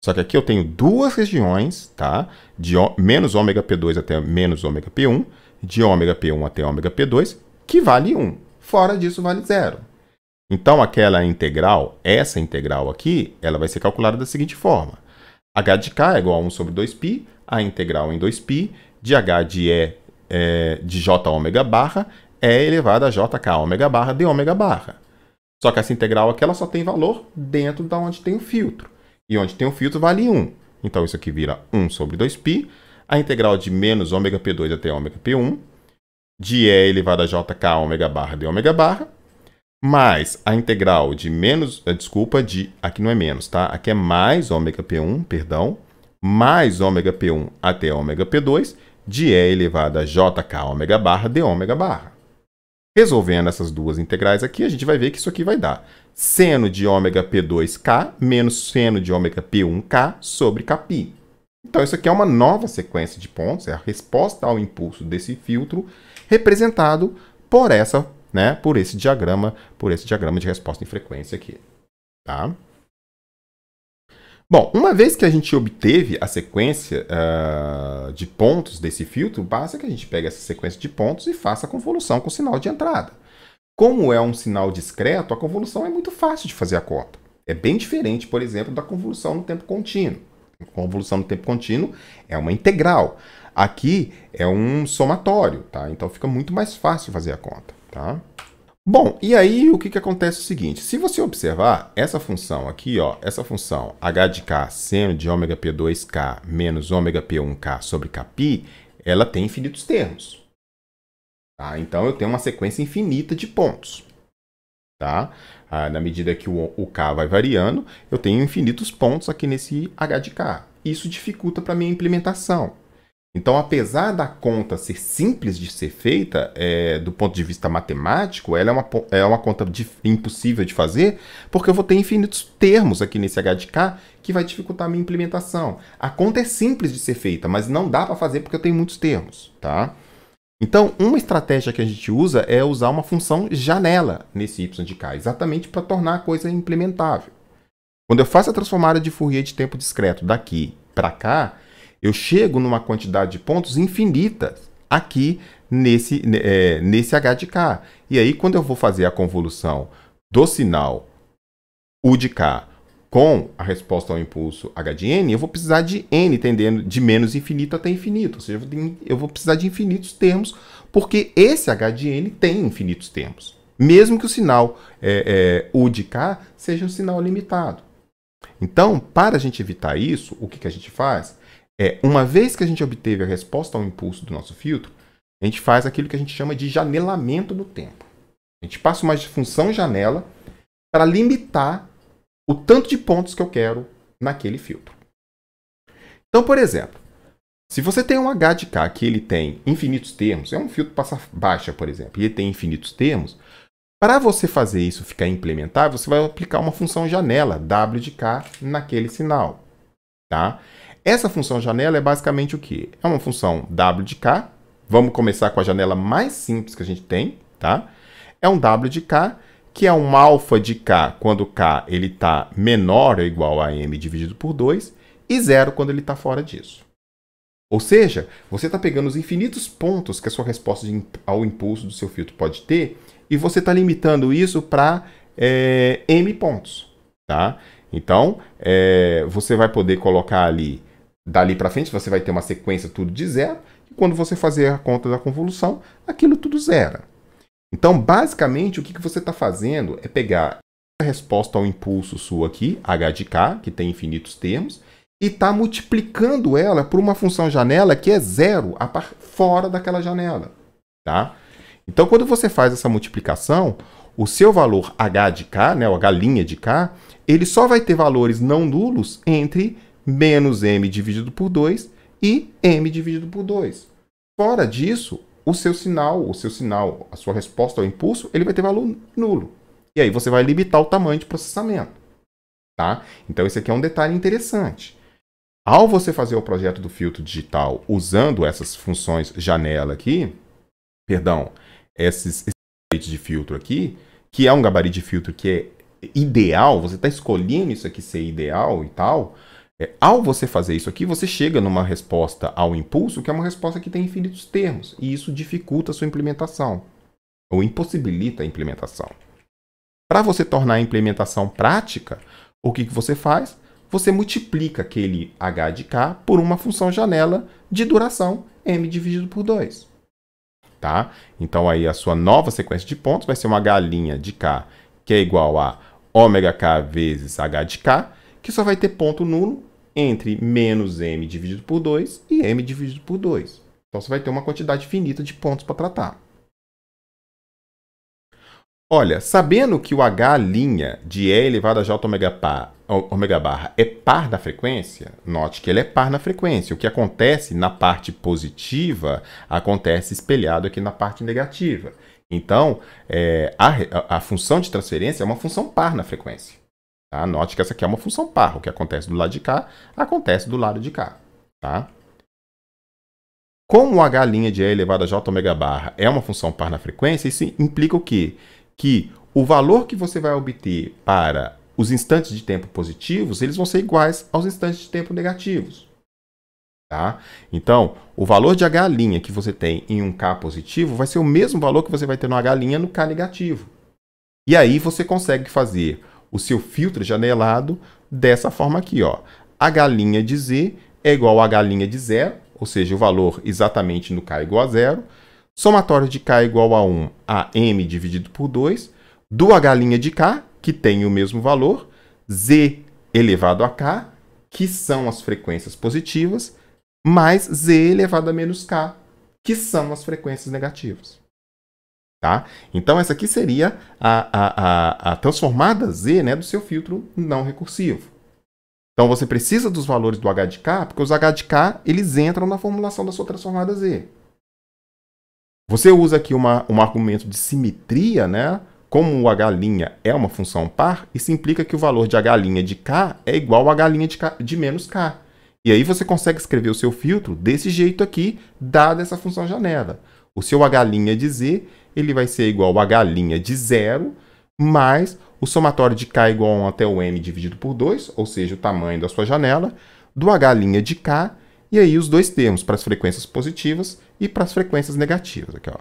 Speaker 1: Só que aqui eu tenho duas regiões, tá? De menos ômega P2 até menos ômega P1, de ômega P1 até ômega P2, que vale 1. Fora disso, vale 0. Então, aquela integral, essa integral aqui, ela vai ser calculada da seguinte forma. H de K é igual a 1 sobre 2π, a integral em 2π, de H de E de J ômega barra, é elevado a JK ômega barra de ômega barra. Só que essa integral aqui, ela só tem valor dentro de onde tem o filtro. E onde tem o filtro vale 1. Então, isso aqui vira 1 sobre 2π. A integral de menos ômega P2 até ômega P1, de E elevado a JK ômega barra de ômega barra, mais a integral de menos, aqui não é menos, tá? Aqui é mais ômega P1, perdão, mais ômega P1 até ômega P2, de E elevado a JK ômega barra de ômega barra. Resolvendo essas duas integrais aqui, a gente vai ver que isso aqui vai dar seno de ômega P2K menos seno de ômega P1K sobre Kπ. Então, isso aqui é uma nova sequência de pontos, é a resposta ao impulso desse filtro, representado por por esse diagrama de resposta em frequência aqui. Tá? Bom, uma vez que a gente obteve a sequência de pontos desse filtro, basta que a gente pegue essa sequência de pontos e faça a convolução com o sinal de entrada. Como é um sinal discreto, a convolução é muito fácil de fazer a conta. É bem diferente, por exemplo, da convolução no tempo contínuo. A convolução no tempo contínuo é uma integral. Aqui é um somatório, tá? Então fica muito mais fácil fazer a conta, tá? Bom, e aí o que acontece é o seguinte, se você observar essa função aqui, ó, essa função h de k seno de ômega p2k menos ômega p1k sobre kπ, ela tem infinitos termos. Tá? Então eu tenho uma sequência infinita de pontos. Tá? Na medida que o k vai variando, eu tenho infinitos pontos aqui nesse h de k. Isso dificulta para a minha implementação. Então, apesar da conta ser simples de ser feita, do ponto de vista matemático, ela é uma conta impossível de fazer, porque eu vou ter infinitos termos aqui nesse h de k que vai dificultar a minha implementação. A conta é simples de ser feita, mas não dá para fazer porque eu tenho muitos termos. Tá? Então, uma estratégia que a gente usa é usar uma função janela nesse y de k, exatamente para tornar a coisa implementável. Quando eu faço a transformada de Fourier de tempo discreto daqui para cá, eu chego numa quantidade de pontos infinitas aqui nesse h de k. E aí, quando eu vou fazer a convolução do sinal u de k com a resposta ao impulso h de n, eu vou precisar de n tendendo de menos infinito até infinito. Ou seja, eu vou precisar de infinitos termos, porque esse h de n tem infinitos termos. Mesmo que o sinal u de k seja um sinal limitado. Então, para a gente evitar isso, o que a gente faz? Uma vez que a gente obteve a resposta ao impulso do nosso filtro, a gente faz aquilo que a gente chama de janelamento no tempo. A gente passa uma função janela para limitar o tanto de pontos que eu quero naquele filtro. Então, por exemplo, se você tem um h de k que ele tem infinitos termos, é um filtro passa-baixa, por exemplo, e ele tem infinitos termos, para você fazer isso ficar implementável, você vai aplicar uma função janela, w de k, naquele sinal. Tá? Essa função janela é basicamente o quê? É uma função w de k. Vamos começar com a janela mais simples que a gente tem. Tá? É um w de k, que é um alfa de k quando k está menor ou igual a m dividido por 2, e 0 quando ele está fora disso. Ou seja, você está pegando os infinitos pontos que a sua resposta ao impulso do seu filtro pode ter, e você está limitando isso para m pontos. Tá? Então, você vai poder colocar ali, dali para frente, você vai ter uma sequência tudo de 0, e quando você fazer a conta da convolução, aquilo tudo zera. Então, basicamente, o que você está fazendo é pegar a resposta ao impulso sua aqui, h de k, que tem infinitos termos, e está multiplicando ela por uma função janela que é zero fora daquela janela. Tá? Então, quando você faz essa multiplicação, o seu valor h de k, né, o h' de k, ele só vai ter valores não nulos entre menos m dividido por 2 e m dividido por 2. Fora disso, a sua resposta ao impulso, ele vai ter valor nulo. E aí você vai limitar o tamanho de processamento. Tá? Então, esse aqui é um detalhe interessante. Ao você fazer o projeto do filtro digital usando essas funções janela aqui, esses gabaritos de filtro aqui, que é um gabarito de filtro que é ideal, você está escolhendo isso aqui ser ideal e tal, ao você fazer isso aqui, você chega numa resposta ao impulso, que é uma resposta que tem infinitos termos, e isso dificulta a sua implementação, ou impossibilita a implementação. Para você tornar a implementação prática, o que você faz? Você multiplica aquele h de k por uma função janela de duração m dividido por 2. Tá? Então, aí a sua nova sequência de pontos vai ser uma h' de k, que é igual a ômega-k vezes h de k, que só vai ter ponto nulo entre menos m dividido por 2 e m dividido por 2. Então, você vai ter uma quantidade finita de pontos para tratar. Olha, sabendo que o h' de E elevado a j ômega barra é par da frequência, note que ele é par na frequência. O que acontece na parte positiva acontece espelhado aqui na parte negativa. Então, a função de transferência é uma função par na frequência. Tá? Note que essa aqui é uma função par. O que acontece do lado de cá, acontece do lado de cá. Tá? Como o h' de E elevado a j ômega barra é uma função par na frequência, isso implica o quê? Que o valor que você vai obter para os instantes de tempo positivos, eles vão ser iguais aos instantes de tempo negativos. Tá? Então, o valor de h' que você tem em um k positivo vai ser o mesmo valor que você vai ter no h' no k negativo. E aí você consegue fazer o seu filtro janelado dessa forma aqui. Ó. H' de z é igual a h' de 0, ou seja, o valor exatamente no k igual a 0. Somatório de k igual a 1 a m dividido por 2, do h' de k, que tem o mesmo valor, z elevado a k, que são as frequências positivas, mais z elevado a menos k, que são as frequências negativas. Tá? Então, essa aqui seria a transformada z, né, do seu filtro não recursivo. Então, você precisa dos valores do h de k, porque os h de k eles entram na formulação da sua transformada z. Você usa aqui um argumento de simetria, né? Como o h' é uma função par, isso implica que o valor de h' de k é igual ao h' de menos k. E aí você consegue escrever o seu filtro desse jeito aqui, dada essa função janela. O seu h' de z ele vai ser igual ao h' de 0, mais o somatório de k igual a 1 até o m dividido por 2, ou seja, o tamanho da sua janela, do h' de k, e aí os dois termos para as frequências positivas e para as frequências negativas. Aqui, ó.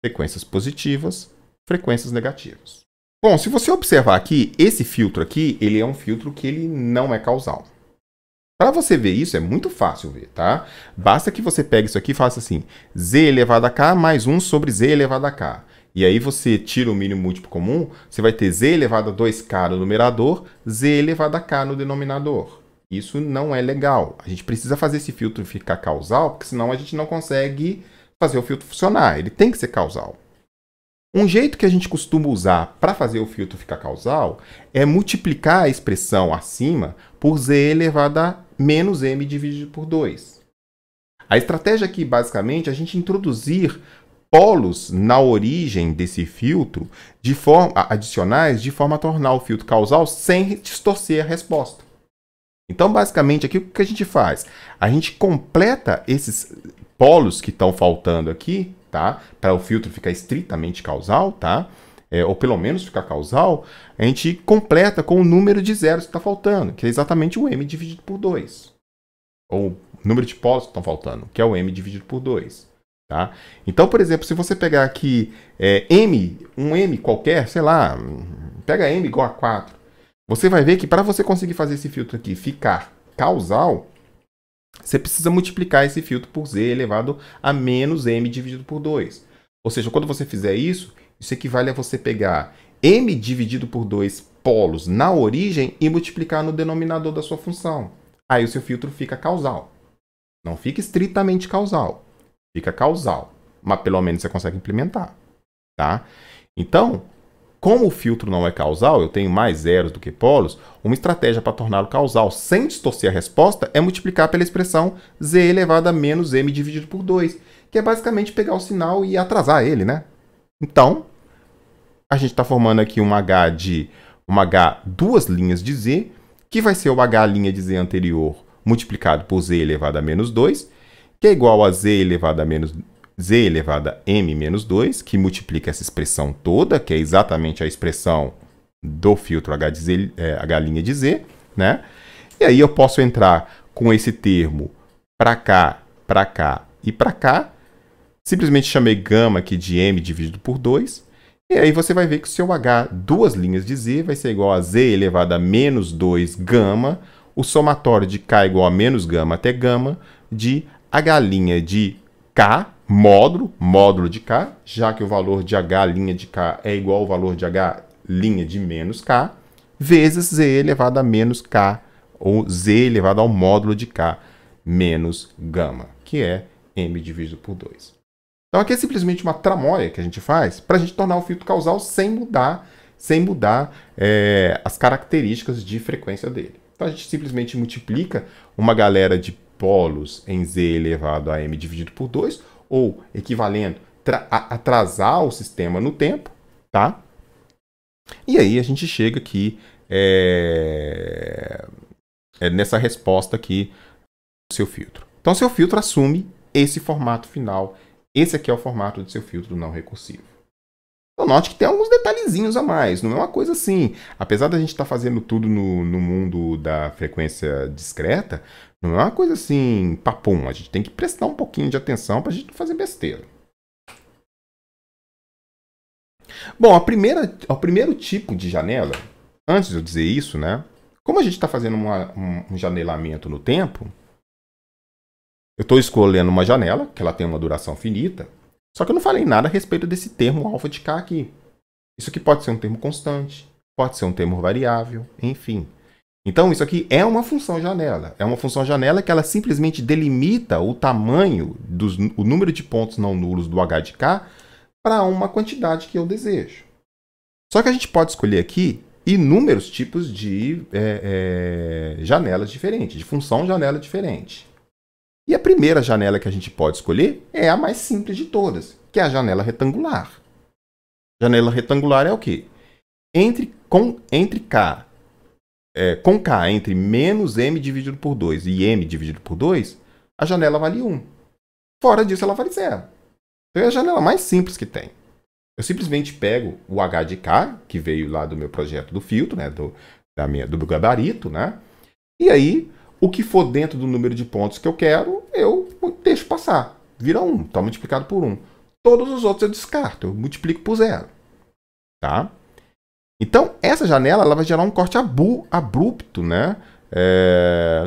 Speaker 1: Frequências positivas, frequências negativas. Bom, se você observar aqui, esse filtro aqui, ele é um filtro que ele não é causal. Para você ver isso, é muito fácil ver, tá? Basta que você pegue isso aqui e faça assim, z elevado a k mais 1 sobre z elevado a k. E aí você tira o mínimo múltiplo comum, você vai ter z elevado a 2k no numerador, z elevado a k no denominador. Isso não é legal. A gente precisa fazer esse filtro ficar causal, porque senão a gente não consegue fazer o filtro funcionar. Ele tem que ser causal. Um jeito que a gente costuma usar para fazer o filtro ficar causal é multiplicar a expressão acima por z elevado a menos m dividido por 2. A estratégia aqui, basicamente, é a gente introduzir polos na origem desse filtro adicionais de forma a tornar o filtro causal sem distorcer a resposta. Então, basicamente, aqui o que a gente faz? A gente completa esses polos que estão faltando aqui, tá? Para o filtro ficar estritamente causal, tá? Ou pelo menos ficar causal, a gente completa com o número de zeros que está faltando, que é exatamente o m dividido por 2. Ou o número de polos que estão faltando, que é o m dividido por 2. Tá? Então, por exemplo, se você pegar aqui um m qualquer, sei lá, pega m igual a 4, você vai ver que para você conseguir fazer esse filtro aqui ficar causal, você precisa multiplicar esse filtro por z elevado a menos m dividido por 2. Ou seja, quando você fizer isso, isso equivale a você pegar m dividido por 2 polos na origem e multiplicar no denominador da sua função. Aí o seu filtro fica causal. Não fica estritamente causal, fica causal, mas pelo menos você consegue implementar, tá? Então, como o filtro não é causal, eu tenho mais zeros do que polos, uma estratégia para torná-lo causal sem distorcer a resposta é multiplicar pela expressão z elevado a menos m dividido por 2, que é basicamente pegar o sinal e atrasar ele, né? Então, a gente está formando aqui um H duas linhas de z, que vai ser o H' de z anterior multiplicado por z elevado a menos 2, que é igual a z elevado a m menos 2, que multiplica essa expressão toda, que é exatamente a expressão do filtro H' de z, né? E aí eu posso entrar com esse termo para cá e para cá. Simplesmente chamei gama aqui de m dividido por 2. E aí você vai ver que o seu H duas linhas de z vai ser igual a z elevado a menos 2 gama, o somatório de k igual a menos gama até gama, de H' de k, módulo de k, já que o valor de H' de k é igual ao valor de H' de menos k, vezes z elevado a menos k, ou z elevado ao módulo de k menos gama, que é m dividido por 2. Então aqui é simplesmente uma tramóia que a gente faz para a gente tornar o filtro causal sem mudar as características de frequência dele. Então a gente simplesmente multiplica uma galera de polos em z elevado a m dividido por 2, ou equivalendo atrasar o sistema no tempo, tá? E aí a gente chega aqui nessa resposta aqui do seu filtro. Então seu filtro assume esse formato final. Esse aqui é o formato do seu filtro não recursivo. Então, note que tem alguns detalhezinhos a mais. Não é uma coisa assim. Apesar da gente estar fazendo tudo no mundo da frequência discreta, não é uma coisa assim, papum. A gente tem que prestar um pouquinho de atenção para a gente não fazer besteira. Bom, o primeiro tipo de janela, antes de eu dizer isso, né? Como a gente está fazendo um janelamento no tempo, eu estou escolhendo uma janela, que ela tem uma duração finita, só que eu não falei nada a respeito desse termo alfa de k aqui. Isso aqui pode ser um termo constante, pode ser um termo variável, enfim. Então isso aqui é uma função janela. É uma função janela que ela simplesmente delimita o tamanho, o número de pontos não nulos do h de k para uma quantidade que eu desejo. Só que a gente pode escolher aqui inúmeros tipos de janelas diferentes, de função janela diferente. E a primeira janela que a gente pode escolher é a mais simples de todas, que é a janela retangular. Janela retangular é o quê? Com k entre menos m dividido por 2 e m dividido por 2, a janela vale 1. Fora disso, ela vale 0. Então é a janela mais simples que tem. Eu simplesmente pego o h de k, que veio lá do meu projeto do filtro, né, do meu gabarito, né? E aí, o que for dentro do número de pontos que eu quero, eu deixo passar. Vira 1, está multiplicado por 1. Todos os outros eu descarto, eu multiplico por 0. Tá? Então, essa janela ela vai gerar um corte abrupto, né,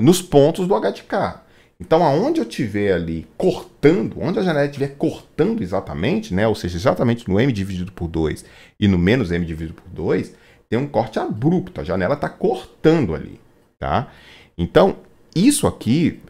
Speaker 1: nos pontos do h de k. Então, aonde eu estiver ali cortando, onde a janela estiver cortando exatamente, né, ou seja, exatamente no m dividido por 2 e no menos m dividido por 2, tem um corte abrupto, a janela está cortando ali. Tá? Então, isso aqui,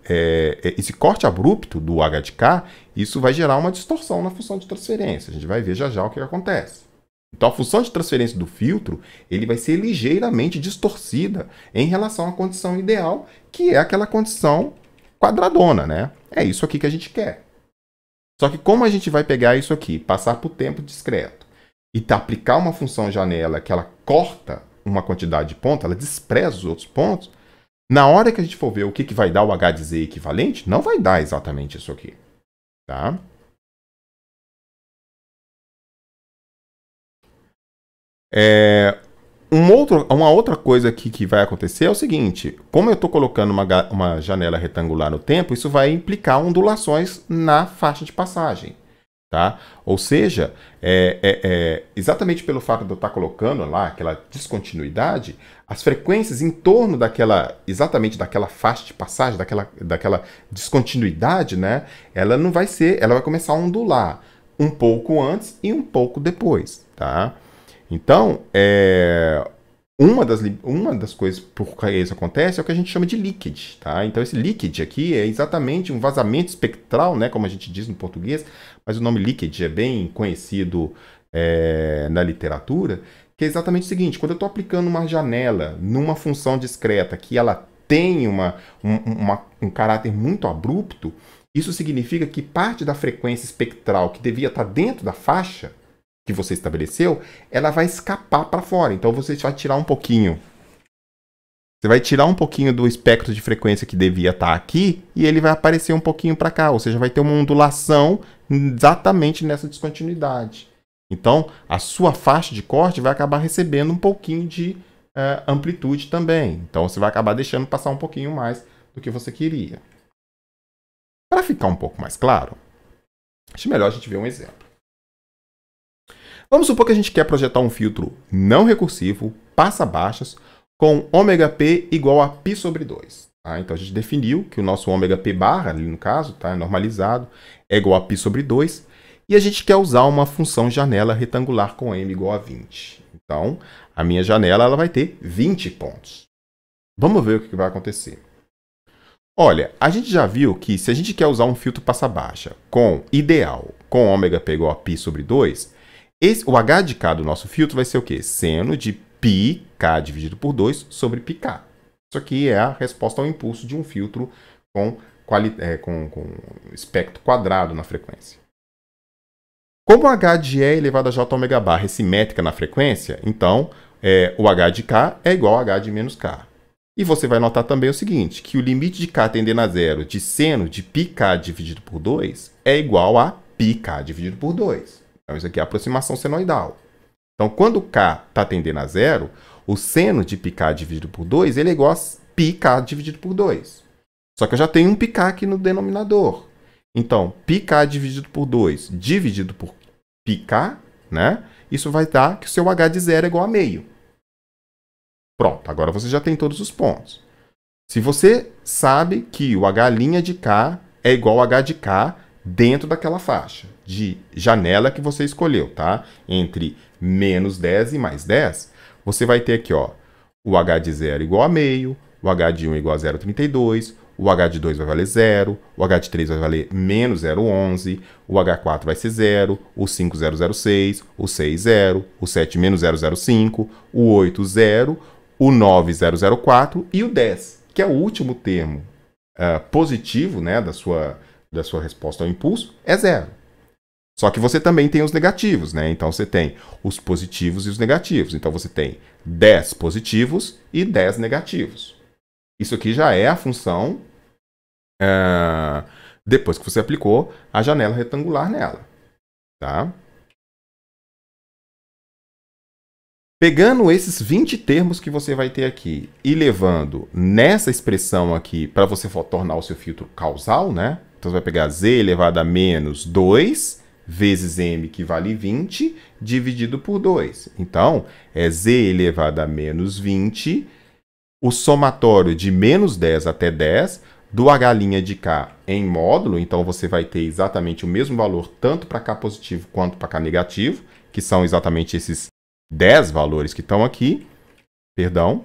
Speaker 1: esse corte abrupto do h de k, isso vai gerar uma distorção na função de transferência. A gente vai ver já já o que acontece. Então, a função de transferência do filtro, ele vai ser ligeiramente distorcida em relação à condição ideal, que é aquela condição quadradona, né? É isso aqui que a gente quer. Só que como a gente vai pegar isso aqui, passar por tempo discreto, e aplicar uma função janela que ela corta uma quantidade de pontos, ela despreza os outros pontos, na hora que a gente for ver o que vai dar o h de z equivalente, não vai dar exatamente isso aqui. Tá? Uma outra coisa aqui que vai acontecer é o seguinte, como eu estou colocando uma janela retangular no tempo, isso vai implicar ondulações na faixa de passagem. Tá? Ou seja, exatamente pelo fato de eu estar colocando lá aquela descontinuidade, as frequências em torno exatamente daquela faixa de passagem, daquela descontinuidade, né? Ela vai começar a ondular um pouco antes e um pouco depois, tá? Então, uma das coisas por que isso acontece é o que a gente chama de leakage, tá? Então, esse leakage aqui é exatamente um vazamento espectral, né? Como a gente diz no português, mas o nome leakage é bem conhecido na literatura, que é exatamente o seguinte: quando eu estou aplicando uma janela numa função discreta que ela tem um caráter muito abrupto, isso significa que parte da frequência espectral que devia estar dentro da faixa que você estabeleceu, ela vai escapar para fora. Então você vai tirar um pouquinho. Você vai tirar um pouquinho do espectro de frequência que devia estar aqui e ele vai aparecer um pouquinho para cá. Ou seja, vai ter uma ondulação exatamente nessa descontinuidade. Então, a sua faixa de corte vai acabar recebendo um pouquinho de amplitude também. Então, você vai acabar deixando passar um pouquinho mais do que você queria. Para ficar um pouco mais claro, acho melhor a gente ver um exemplo. Vamos supor que a gente quer projetar um filtro não recursivo, passa-baixas, com ômega-p igual a π sobre 2. Tá? Então, a gente definiu que o nosso ômega-p barra, ali no caso, tá, normalizado, é igual a π sobre 2. E a gente quer usar uma função janela retangular com m igual a 20. Então, a minha janela ela vai ter 20 pontos. Vamos ver o que vai acontecer. Olha, a gente já viu que se a gente quer usar um filtro passa-baixa com ideal, com ômega-p igual a π sobre 2, o h de k do nosso filtro vai ser o quê? Seno de πk dividido por 2 sobre πk. Isso aqui é a resposta ao impulso de um filtro com espectro quadrado na frequência. Como o h de E elevado a j ômega barra é simétrica na frequência, então o h de k é igual a h de menos k. E você vai notar também o seguinte, que o limite de k tendendo a zero de seno de πk dividido por 2 é igual a πk dividido por 2. Então, isso aqui é a aproximação senoidal. Então, quando k está tendendo a zero, o seno de πk dividido por 2 ele é igual a πk dividido por 2. Só que eu já tenho um πk aqui no denominador. Então, πk dividido por 2 dividido por πk, né? Isso vai dar que o seu h de zero é igual a meio. Pronto, agora você já tem todos os pontos. Se você sabe que o h' de k é igual a h de k dentro daquela faixa de janela que você escolheu, tá? Entre menos 10 e mais 10, você vai ter aqui, ó, o h de 0 igual a meio, o h de 1 igual a 0,32, o h de 2 vai valer 0, o h de 3 vai valer menos 0,11, o h4 vai ser 0, o 5, 0,06, o 6, 0, o 7, menos 0,05, o 8, 0, o 9, 0,04 e o 10, que é o último termo positivo, né, da sua resposta ao impulso, é 0. Só que você também tem os negativos, né? Então você tem os positivos e os negativos. Então você tem 10 positivos e 10 negativos. Isso aqui já é a função depois que você aplicou a janela retangular nela. Tá? Pegando esses 20 termos que você vai ter aqui e levando nessa expressão aqui para você tornar o seu filtro causal, né? Então você vai pegar z elevado a menos 2 vezes m, que vale 20, dividido por 2. Então, é z elevado a menos 20, o somatório de menos 10 até 10, do h' de k em módulo, então você vai ter exatamente o mesmo valor, tanto para k positivo quanto para k negativo, que são exatamente esses 10 valores que estão aqui, perdão,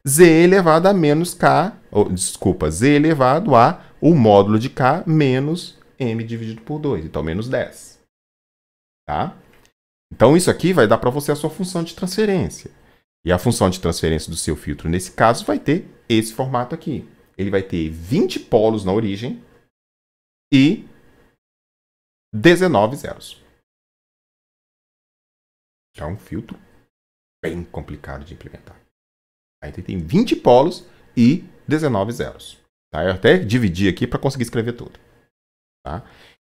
Speaker 1: z elevado a menos k, z elevado a o módulo de k menos m dividido por 2, então menos 10. Tá? Então isso aqui vai dar para você a sua função de transferência. E a função de transferência do seu filtro, nesse caso, vai ter esse formato aqui. Ele vai ter 20 polos na origem e 19 zeros. É um filtro bem complicado de implementar. Aí tem 20 polos e 19 zeros. Tá? Eu até dividi aqui para conseguir escrever tudo. Tá?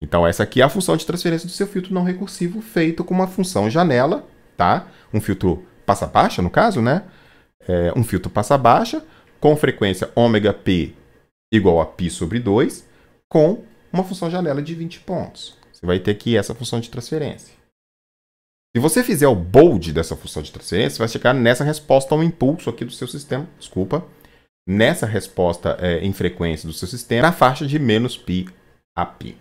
Speaker 1: Então essa aqui é a função de transferência do seu filtro não recursivo feito com uma função janela, tá? Um filtro passa-baixa, no caso, né? Um filtro passa-baixa com frequência ômega-p igual a π sobre 2 com uma função janela de 20 pontos. Você vai ter aqui essa função de transferência. Se você fizer o bold dessa função de transferência, você vai chegar nessa resposta ao impulso aqui do seu sistema, nessa resposta em frequência do seu sistema, na faixa de menos π a π.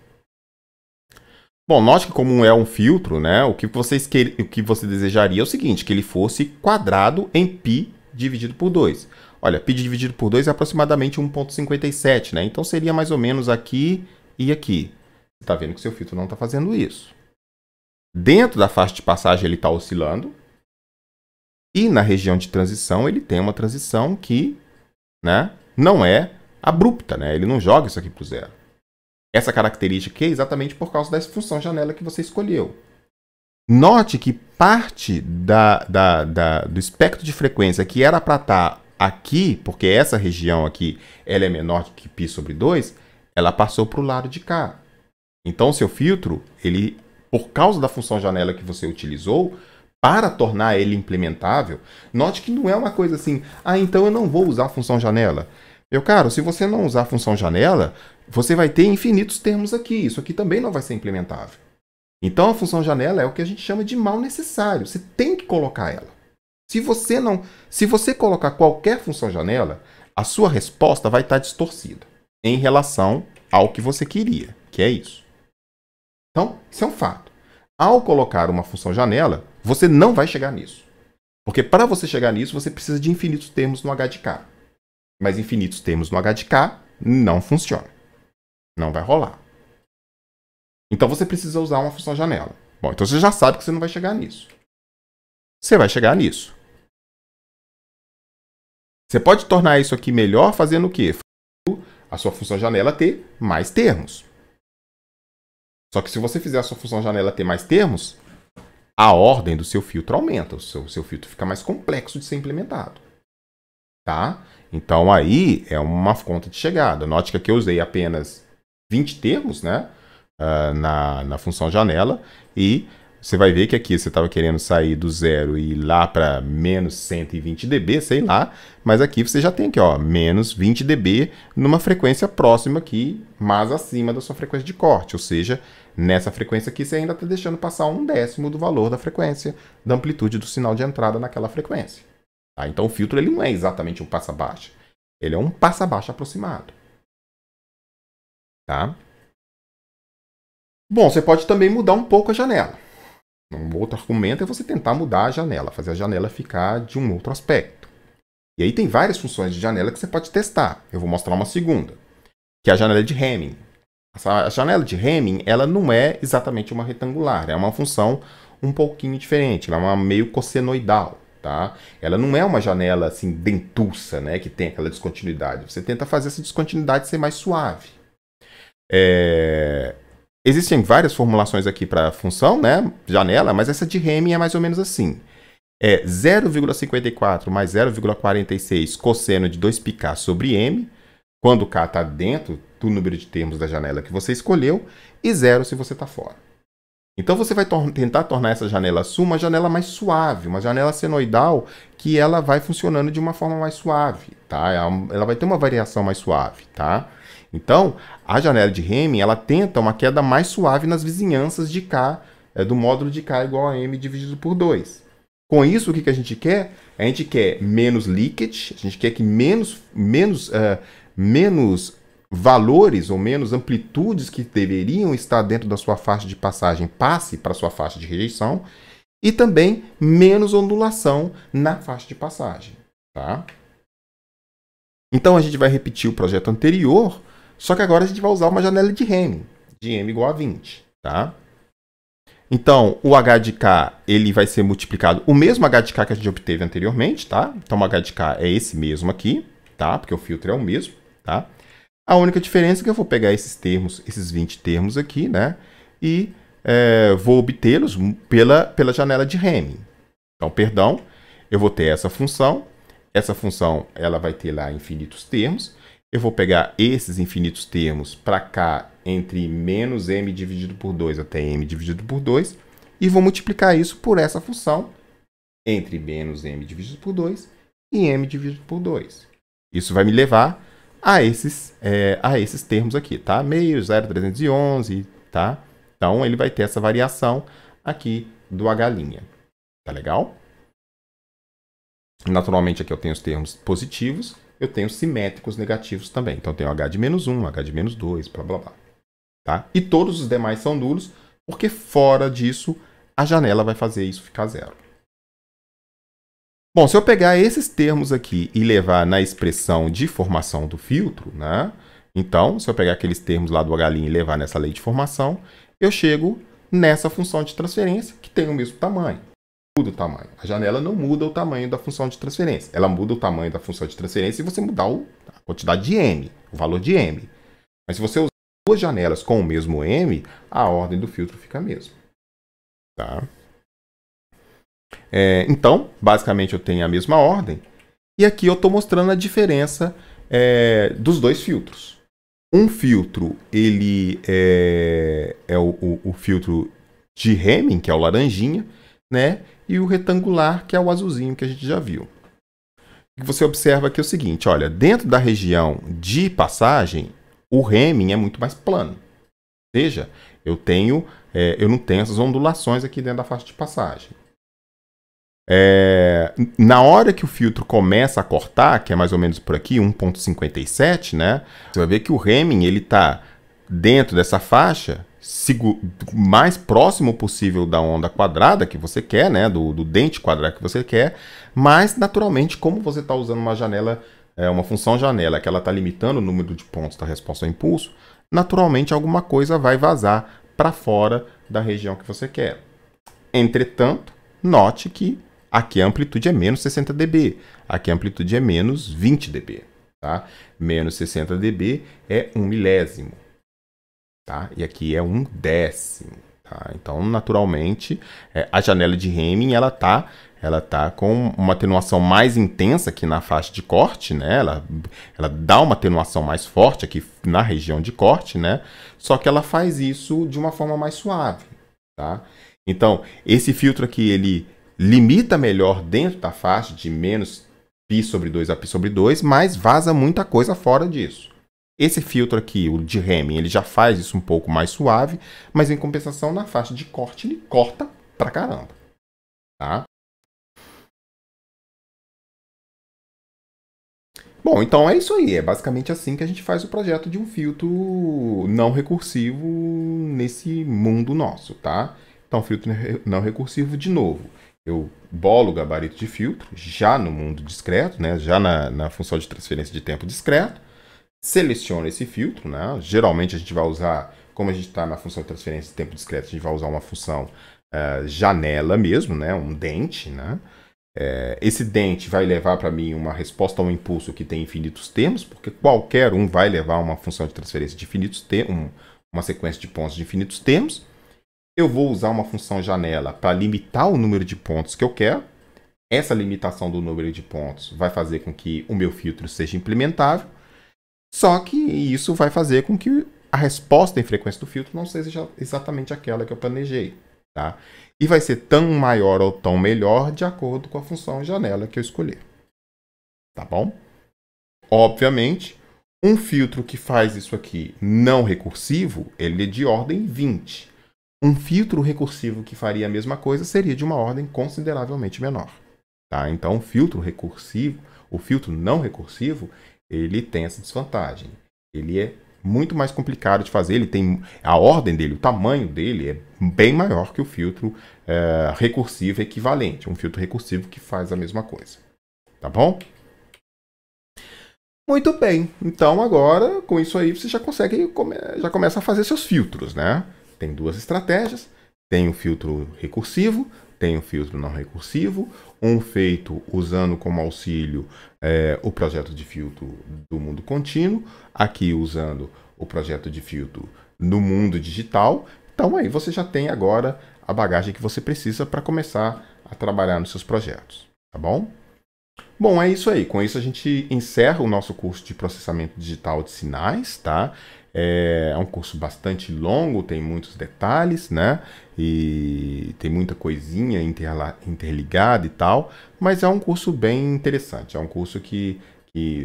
Speaker 1: Bom, note que como é um filtro, né, o que você desejaria é o seguinte, que ele fosse quadrado em π dividido por 2. Olha, π dividido por 2 é aproximadamente 1,57, né? Então seria mais ou menos aqui e aqui. Você está vendo que seu filtro não está fazendo isso. Dentro da faixa de passagem ele está oscilando. E na região de transição ele tem uma transição que, né, não é abrupta, né? Ele não joga isso aqui para o zero. Essa característica aqui é exatamente por causa dessa função janela que você escolheu. Note que parte do espectro de frequência que era para estar aqui, porque essa região aqui ela é menor que π sobre 2, ela passou para o lado de cá. Então, o seu filtro, ele, por causa da função janela que você utilizou, para tornar ele implementável, note que não é uma coisa assim, então eu não vou usar a função janela. Meu caro, se você não usar a função janela, você vai ter infinitos termos aqui. Isso aqui também não vai ser implementável. Então, a função janela é o que a gente chama de mal necessário. Você tem que colocar ela. Se você colocar qualquer função janela, a sua resposta vai estar distorcida em relação ao que você queria, que é isso. Então, isso é um fato. Ao colocar uma função janela, você não vai chegar nisso. Porque para você chegar nisso, você precisa de infinitos termos no H de K. Mas infinitos termos no H de K não funciona. Não vai rolar. Então você precisa usar uma função janela. Bom, então você já sabe que você não vai chegar nisso. Você vai chegar nisso. Você pode tornar isso aqui melhor fazendo o quê? A sua função janela ter mais termos. Só que se você fizer a sua função janela ter mais termos, a ordem do seu filtro aumenta. O seu filtro fica mais complexo de ser implementado. Tá? Então aí é uma conta de chegada. Note que aqui eu usei apenas 20 termos, né, na função janela, e você vai ver que aqui você estava querendo sair do zero e ir lá para menos 120 dB, sei lá, mas aqui você já tem aqui, ó, menos 20 dB numa frequência próxima aqui, mas acima da sua frequência de corte, ou seja, nessa frequência aqui você ainda está deixando passar 1/10 do valor da frequência, da amplitude do sinal de entrada naquela frequência. Tá? Então o filtro ele não é exatamente um passa-baixa, ele é um passa-baixa aproximado. Tá? Bom, você pode também mudar um pouco a janela. Um outro argumento é você tentar mudar a janela, fazer a janela ficar de um outro aspecto. E aí tem várias funções de janela que você pode testar. Eu vou mostrar uma segunda, que é a janela de Hamming. A janela de Hamming, ela não é exatamente uma retangular, é uma função um pouquinho diferente, ela é uma meio cossenoidal. Tá? Ela não é uma janela assim dentuça, né, que tem aquela descontinuidade. Você tenta fazer essa descontinuidade ser mais suave. Existem várias formulações aqui para a função, né, janela, mas essa de Hamming é mais ou menos assim. É 0,54 mais 0,46 cosseno de 2πk sobre m, quando k está dentro do número de termos da janela que você escolheu, e 0 se você está fora. Então você vai tentar tornar essa janela sua uma janela mais suave, uma janela senoidal que ela vai funcionando de uma forma mais suave, tá? Ela vai ter uma variação mais suave, tá? Então, a janela de Hamming, ela tenta uma queda mais suave nas vizinhanças de K, do módulo de K igual a M dividido por 2. Com isso, o que a gente quer? A gente quer menos leakage, a gente quer que menos valores ou menos amplitudes que deveriam estar dentro da sua faixa de passagem passe para a sua faixa de rejeição e também menos ondulação na faixa de passagem. Tá? Então a gente vai repetir o projeto anterior, só que agora a gente vai usar uma janela de Hamming, de m igual a 20. Tá? Então o H de K ele vai ser multiplicado, o mesmo H de K que a gente obteve anteriormente. Tá? Então o H de K é esse mesmo aqui, tá? Porque o filtro é o mesmo. Tá? A única diferença é que eu vou pegar esses termos, esses 20 termos aqui, né? E vou obtê-los pela janela de Hamming. Então, perdão, eu vou ter essa função ela vai ter lá infinitos termos. Eu vou pegar esses infinitos termos para cá entre menos m dividido por 2 até m dividido por 2 e vou multiplicar isso por essa função entre menos m dividido por 2 e m dividido por 2. Isso vai me levar a esses termos aqui, tá? Meio, 0,311, tá? Então, ele vai ter essa variação aqui do H'. Tá legal? Naturalmente, aqui eu tenho os termos positivos, eu tenho simétricos negativos também. Então, eu tenho H de -1, H de -2, blá, blá, blá. Tá? E todos os demais são nulos, porque fora disso, a janela vai fazer isso ficar zero. Bom, se eu pegar esses termos aqui e levar na expressão de formação do filtro, né? Então, se eu pegar aqueles termos lá do H' e levar nessa lei de formação, eu chego nessa função de transferência que tem o mesmo tamanho. Muda o tamanho. A janela não muda o tamanho da função de transferência. Ela muda o tamanho da função de transferência se você mudar a quantidade de m, o valor de m. Mas se você usar duas janelas com o mesmo m, a ordem do filtro fica a mesma. Tá? Então, basicamente, eu tenho a mesma ordem. E aqui eu estou mostrando a diferença dos dois filtros. Um filtro, ele é o filtro de Hamming, que é o laranjinha, né? E o retangular, que é o azulzinho, que a gente já viu. E você observa aqui o seguinte, olha, dentro da região de passagem, o Hamming é muito mais plano. Ou seja, eu não tenho essas ondulações aqui dentro da faixa de passagem. Na hora que o filtro começa a cortar, que é mais ou menos por aqui, 1,57, né? Você vai ver que o Hamming ele está dentro dessa faixa, mais próximo possível da onda quadrada que você quer, né? Do dente quadrado que você quer, mas naturalmente, como você está usando uma janela, uma função janela, que ela está limitando o número de pontos da resposta ao impulso, naturalmente alguma coisa vai vazar para fora da região que você quer. Entretanto, note que aqui a amplitude é menos 60 dB, aqui a amplitude é menos 20 dB. Tá? Menos 60 dB é 1 milésimo. Tá? E aqui é 1/10. Tá? Então, naturalmente, a janela de Hamming ela tá com uma atenuação mais intensa aqui na faixa de corte, né? Ela dá uma atenuação mais forte aqui na região de corte, né? Só que ela faz isso de uma forma mais suave. Tá? Então, esse filtro aqui, ele limita melhor dentro da faixa de menos π/2 a π/2, mas vaza muita coisa fora disso. Esse filtro aqui, o de Hamming, ele já faz isso um pouco mais suave, mas em compensação, na faixa de corte, ele corta pra caramba. Tá? Bom, então é isso aí. É basicamente assim que a gente faz o projeto de um filtro não recursivo nesse mundo nosso, tá? Então, filtro não recursivo, de novo. Eu bolo o gabarito de filtro, já no mundo discreto, né? Já na função de transferência de tempo discreto. Seleciono esse filtro, né? Geralmente a gente vai usar, como a gente está na função de transferência de tempo discreto, a gente vai usar uma função janela mesmo, né? Um dente, né? Esse dente vai levar para mim uma resposta ao impulso que tem infinitos termos, porque qualquer um vai levar uma função de transferência de infinitos termos, uma sequência de pontos de infinitos termos. Eu vou usar uma função janela para limitar o número de pontos que eu quero. Essa limitação do número de pontos vai fazer com que o meu filtro seja implementável. Só que isso vai fazer com que a resposta em frequência do filtro não seja exatamente aquela que eu planejei. Tá? E vai ser tão maior ou tão melhor de acordo com a função janela que eu escolher. Tá bom? Obviamente, um filtro que faz isso aqui não recursivo, ele é de ordem 20. Um filtro recursivo que faria a mesma coisa seria de uma ordem consideravelmente menor. Tá? Então, o filtro não recursivo, ele tem essa desvantagem. Ele é muito mais complicado de fazer, ele tem a ordem dele, o tamanho dele é bem maior que o filtro recursivo equivalente, um filtro recursivo que faz a mesma coisa. Tá bom? Muito bem, então agora com isso aí você já começa a fazer seus filtros, né? Tem duas estratégias, tem o filtro recursivo, tem o filtro não recursivo, um feito usando como auxílio o projeto de filtro do mundo contínuo, aqui usando o projeto de filtro no mundo digital. Então aí você já tem agora a bagagem que você precisa para começar a trabalhar nos seus projetos, tá bom? Bom, é isso aí. Com isso a gente encerra o nosso curso de processamento digital de sinais, tá? É um curso bastante longo, tem muitos detalhes, né? E tem muita coisinha interligada e tal, mas é um curso bem interessante. É um curso que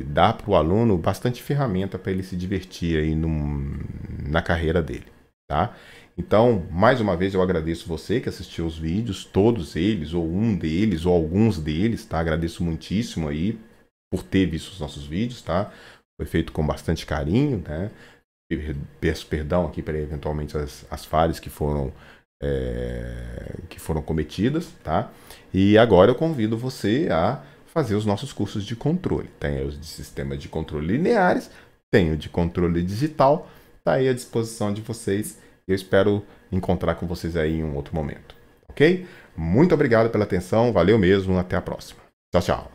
Speaker 1: dá para o aluno bastante ferramenta para ele se divertir aí na carreira dele, tá? Então, mais uma vez, eu agradeço você que assistiu os vídeos, todos eles, ou um deles, ou alguns deles, tá? Agradeço muitíssimo aí por ter visto os nossos vídeos, tá? Foi feito com bastante carinho, né? Peço perdão aqui para eventualmente as falhas que foram cometidas, tá? E agora eu convido você a fazer os nossos cursos de controle. Tem os de sistema de controle lineares, tem o de controle digital, tá aí à disposição de vocês. Eu espero encontrar com vocês aí em um outro momento, ok? Muito obrigado pela atenção, valeu mesmo, até a próxima. Tchau, tchau.